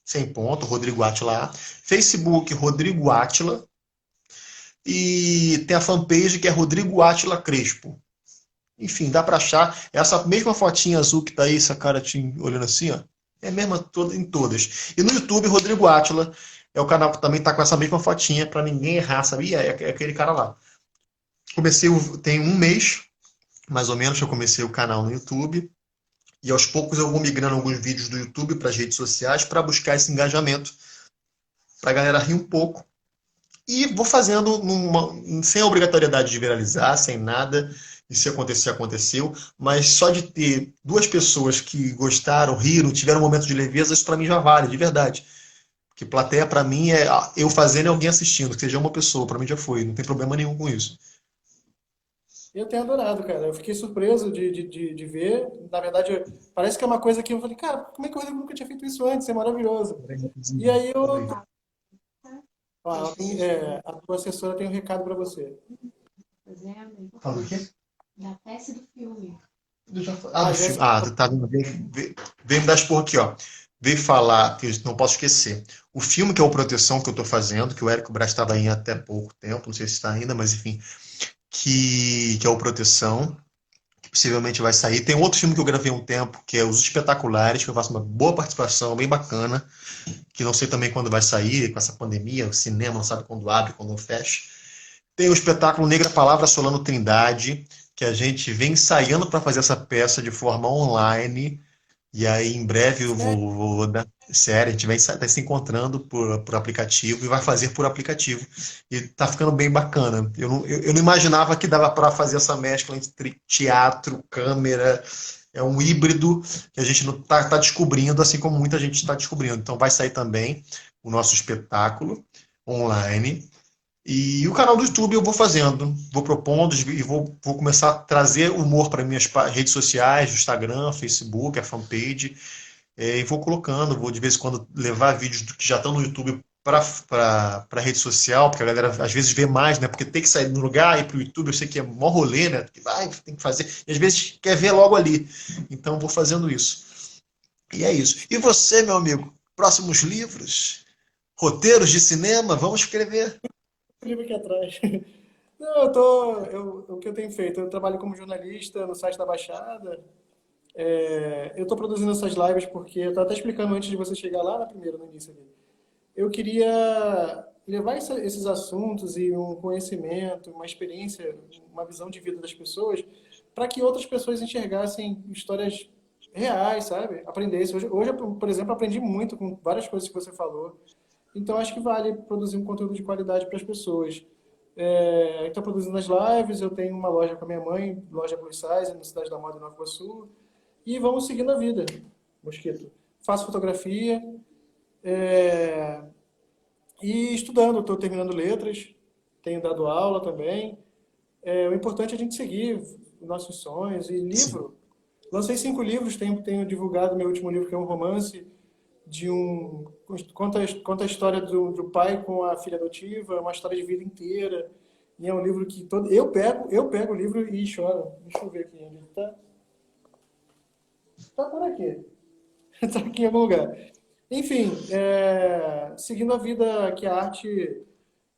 sem ponto, Rodrigo Átila A. Facebook, Rodrigo Átila. E tem a fanpage que é Rodrigo Átila Crespo. Enfim, dá pra achar. Essa mesma fotinha azul que tá aí, essa cara te olhando assim, ó. É a mesma em todas. E no YouTube, Rodrigo Átila é o canal que também tá com essa mesma fotinha, pra ninguém errar, sabia? É aquele cara lá. Tem um mês, mais ou menos, que eu comecei o canal no YouTube. E aos poucos eu vou migrando alguns vídeos do YouTube para as redes sociais para buscar esse engajamento, para a galera rir um pouco. E vou fazendo sem a obrigatoriedade de viralizar, sem nada. E se acontecer, aconteceu. Mas só de ter duas pessoas que gostaram, riram, tiveram um momento de leveza, isso para mim já vale, de verdade. Porque plateia para mim é eu fazendo e alguém assistindo, que seja uma pessoa, para mim já foi, não tem problema nenhum com isso. Eu tenho adorado, cara. Eu fiquei surpreso de ver. Na verdade, parece que é uma coisa que eu falei, cara, como é que eu nunca tinha feito isso antes? É maravilhoso. E aí a tua assessora tem um recado para você. Falou o quê? Da peça do filme. Do filme. Jéssica, Tá vendo? Vem me dar expor aqui, ó. Veio falar, que eu não posso esquecer. O filme que é o Proteção que eu tô fazendo, que o Érico Brás estava em até pouco tempo, não sei se está ainda, mas enfim, que é o Proteção, que possivelmente vai sair. Tem outro filme que eu gravei há um tempo, que é Os Espetaculares, que eu faço uma boa participação, bem bacana, que não sei também quando vai sair, com essa pandemia, o cinema não sabe quando abre, quando fecha. Tem o espetáculo Negra Palavra Solano Trindade, que a gente vem ensaiando para fazer essa peça de forma online. E aí, em breve, eu vou dar. Sério, a gente vai tá se encontrando por aplicativo e vai fazer por aplicativo. E tá ficando bem bacana. Eu não imaginava que dava para fazer essa mescla entre teatro, câmera. É um híbrido que a gente não tá descobrindo, assim como muita gente está descobrindo. Então, vai sair também o nosso espetáculo online. E o canal do YouTube eu vou fazendo, vou propondo e vou começar a trazer humor para minhas redes sociais, Instagram, Facebook, a fanpage, e vou colocando, vou de vez em quando levar vídeos que já estão no YouTube para a rede social, porque a galera às vezes vê mais, né? Porque tem que sair do lugar e ir para o YouTube, eu sei que é mó rolê, né? Que tem que fazer, e às vezes quer ver logo ali. Então vou fazendo isso. E é isso. E você, meu amigo, próximos livros, roteiros de cinema, vamos escrever. livro aqui atrás. Não, o que eu tenho feito? Eu trabalho como jornalista no site da Baixada. Eu estou produzindo essas lives porque eu estava até explicando antes de você chegar lá na primeira, no início ali. Eu queria levar esses assuntos e um conhecimento, uma experiência, uma visão de vida das pessoas, para que outras pessoas enxergassem histórias reais, sabe? Aprendessem. Hoje, por exemplo, aprendi muito com várias coisas que você falou. Então, acho que vale produzir um conteúdo de qualidade para as pessoas. Estou produzindo as lives, eu tenho uma loja com a minha mãe, loja plus size, na Cidade da Moda, em Nova Iguaçu. E vamos seguindo a vida, Mosquito. Faço fotografia, e estudando, estou terminando letras, tenho dado aula também. O importante é a gente seguir os nossos sonhos. E Sim. livro, lancei 5 livros, tenho divulgado meu último livro, que é um romance conta a história do pai com a filha adotiva, é uma história de vida inteira. E é um livro que eu pego o livro e choro. Deixa eu ver aqui onde ele tá. Tá por aqui. Tá aqui em algum lugar. Enfim, seguindo a vida que a arte.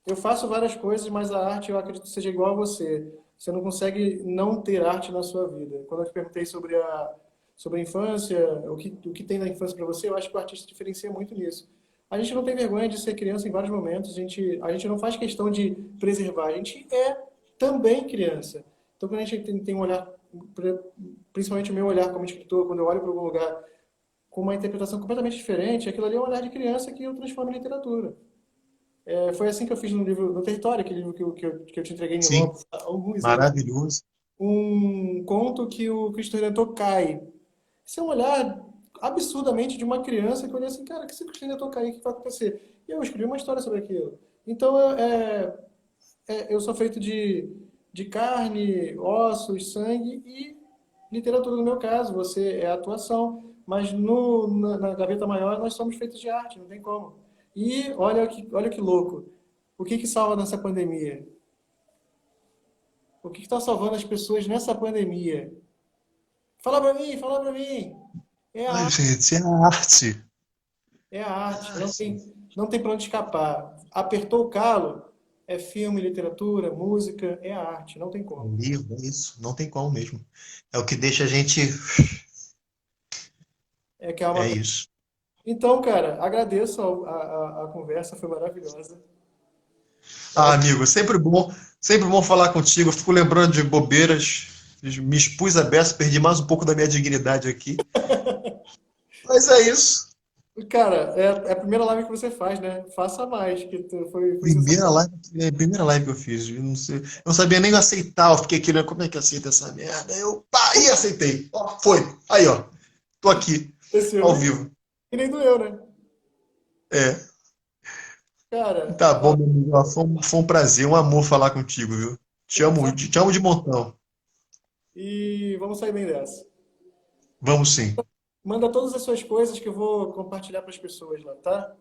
Eu faço várias coisas, mas a arte eu acredito que seja igual a você. Você não consegue não ter arte na sua vida. Quando eu te perguntei sobre a infância, o que tem na infância para você, eu acho que o artista diferencia muito nisso. A gente não tem vergonha de ser criança em vários momentos, a gente não faz questão de preservar, a gente é também criança. Então, quando a gente tem um olhar, principalmente o meu olhar como escritor, quando eu olho para algum lugar com uma interpretação completamente diferente, aquilo ali é um olhar de criança que eu transformo em literatura. Foi assim que eu fiz no livro no Território, aquele livro que eu te entreguei em Sim, Londres há alguns anos. maravilhoso. Um conto que o Cristo Redentor cai. Isso é um olhar absurdamente de uma criança que olha assim, cara, que se o Cristo Redentor cair, o que vai acontecer? E eu escrevi uma história sobre aquilo. Então, eu sou feito de carne, ossos, sangue e literatura no meu caso. Você é atuação. Mas na gaveta maior nós somos feitos de arte, não tem como. E olha que louco. O que salva nessa pandemia? O que está salvando as pessoas nessa pandemia? Fala pra mim, fala pra mim. É a Ai, arte, gente, é a arte. é a arte. Ai, Não tem para onde escapar. Apertou o calo, é filme, literatura, música, é a arte, não tem como. livro, é isso. Não tem como mesmo. É o que deixa a gente. É que é uma. É isso. Então, cara, agradeço a conversa, foi maravilhosa. Ah, É, amigo, sempre bom falar contigo. Eu fico lembrando de bobeiras. Me expus a beça, perdi mais um pouco da minha dignidade aqui. Mas é isso. cara, é a primeira live que você faz, né? Faça mais, que foi sensacional. Primeira live que eu fiz. Eu não sei, eu não sabia nem aceitar. Eu fiquei aqui, né? Como é que aceita essa merda? Eu, pá, e aceitei. Ó, foi. Aí, ó. Tô aqui, Esse eu ao nem, vivo. e nem doeu, né? É. Cara, Tá bom, meu amigo. Ó, foi um prazer, um amor falar contigo, viu? Te amo de montão. e vamos sair bem dessa. Vamos sim. Manda todas as suas coisas que eu vou compartilhar para as pessoas lá, tá?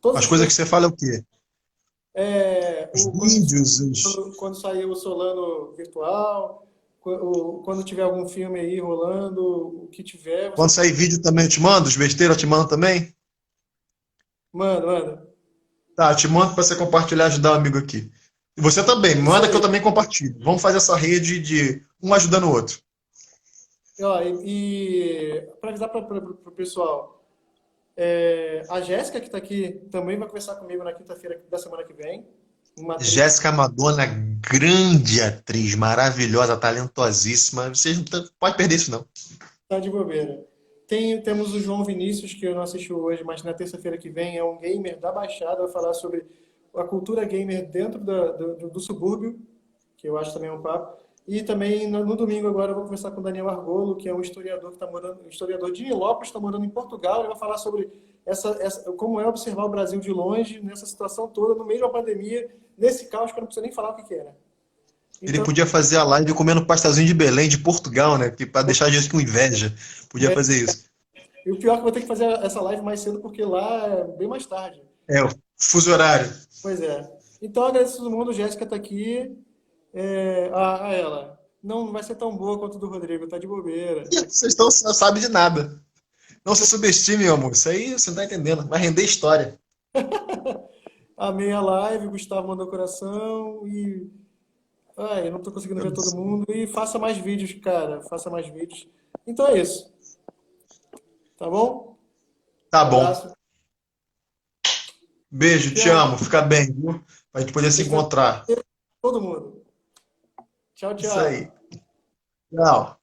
Todas As as coisas coisas. que você fala é o quê? Os Quando, vídeos, quando sair o Solano virtual, quando tiver algum filme aí rolando, o que tiver, você quando sair vídeo também eu te mando, os besteiros eu te mando também? manda. Tá, eu te mando para você compartilhar e ajudar o amigo aqui. E você também, Isso manda que eu aí. também compartilho. Vamos fazer essa rede de um ajudando o outro. E para avisar para o pessoal, a Jéssica que está aqui também vai conversar comigo na quinta-feira da semana que vem. Uma atriz. Jéssica Madonna, grande atriz, maravilhosa, talentosíssima. Vocês não pode perder isso, não. Tá de bobeira. Temos o João Vinícius, que eu não assisti hoje, mas na terça-feira que vem é um gamer da Baixada, vai falar sobre a cultura gamer dentro do subúrbio, que eu acho também é um papo. E também no domingo agora eu vou conversar com o Daniel Argolo, que é um historiador que está morando, historiador de Nilópolis, está morando em Portugal. Ele vai falar sobre como é observar o Brasil de longe, nessa situação toda, no meio de uma pandemia, nesse caos que eu não preciso nem falar o que é, né? Ele Então, podia fazer a live comendo pastazinho de Belém, de Portugal, né? Para deixar a gente com inveja. Podia é, fazer isso. e o pior é que eu vou ter que fazer essa live mais cedo, porque lá é bem mais tarde. É, o fuso horário. Pois é. Então, agradeço a todo mundo. Jéssica está aqui. Ela. Não vai ser tão boa quanto a do Rodrigo, tá de bobeira. Vocês não sabem de nada. Não se subestime, meu amor. Isso aí você não tá entendendo. Vai render história. Amei a live, Gustavo mandou coração e. Ai, eu não tô conseguindo ver todo mundo. E faça mais vídeos, cara. Faça mais vídeos. Então é isso. Tá bom? Tá bom. Abraço. Beijo, te Tchau. amo. Fica bem, viu? Pra gente poder se Beijo pra encontrar. todo mundo. Tchau, Isso tchau. aí. Tchau.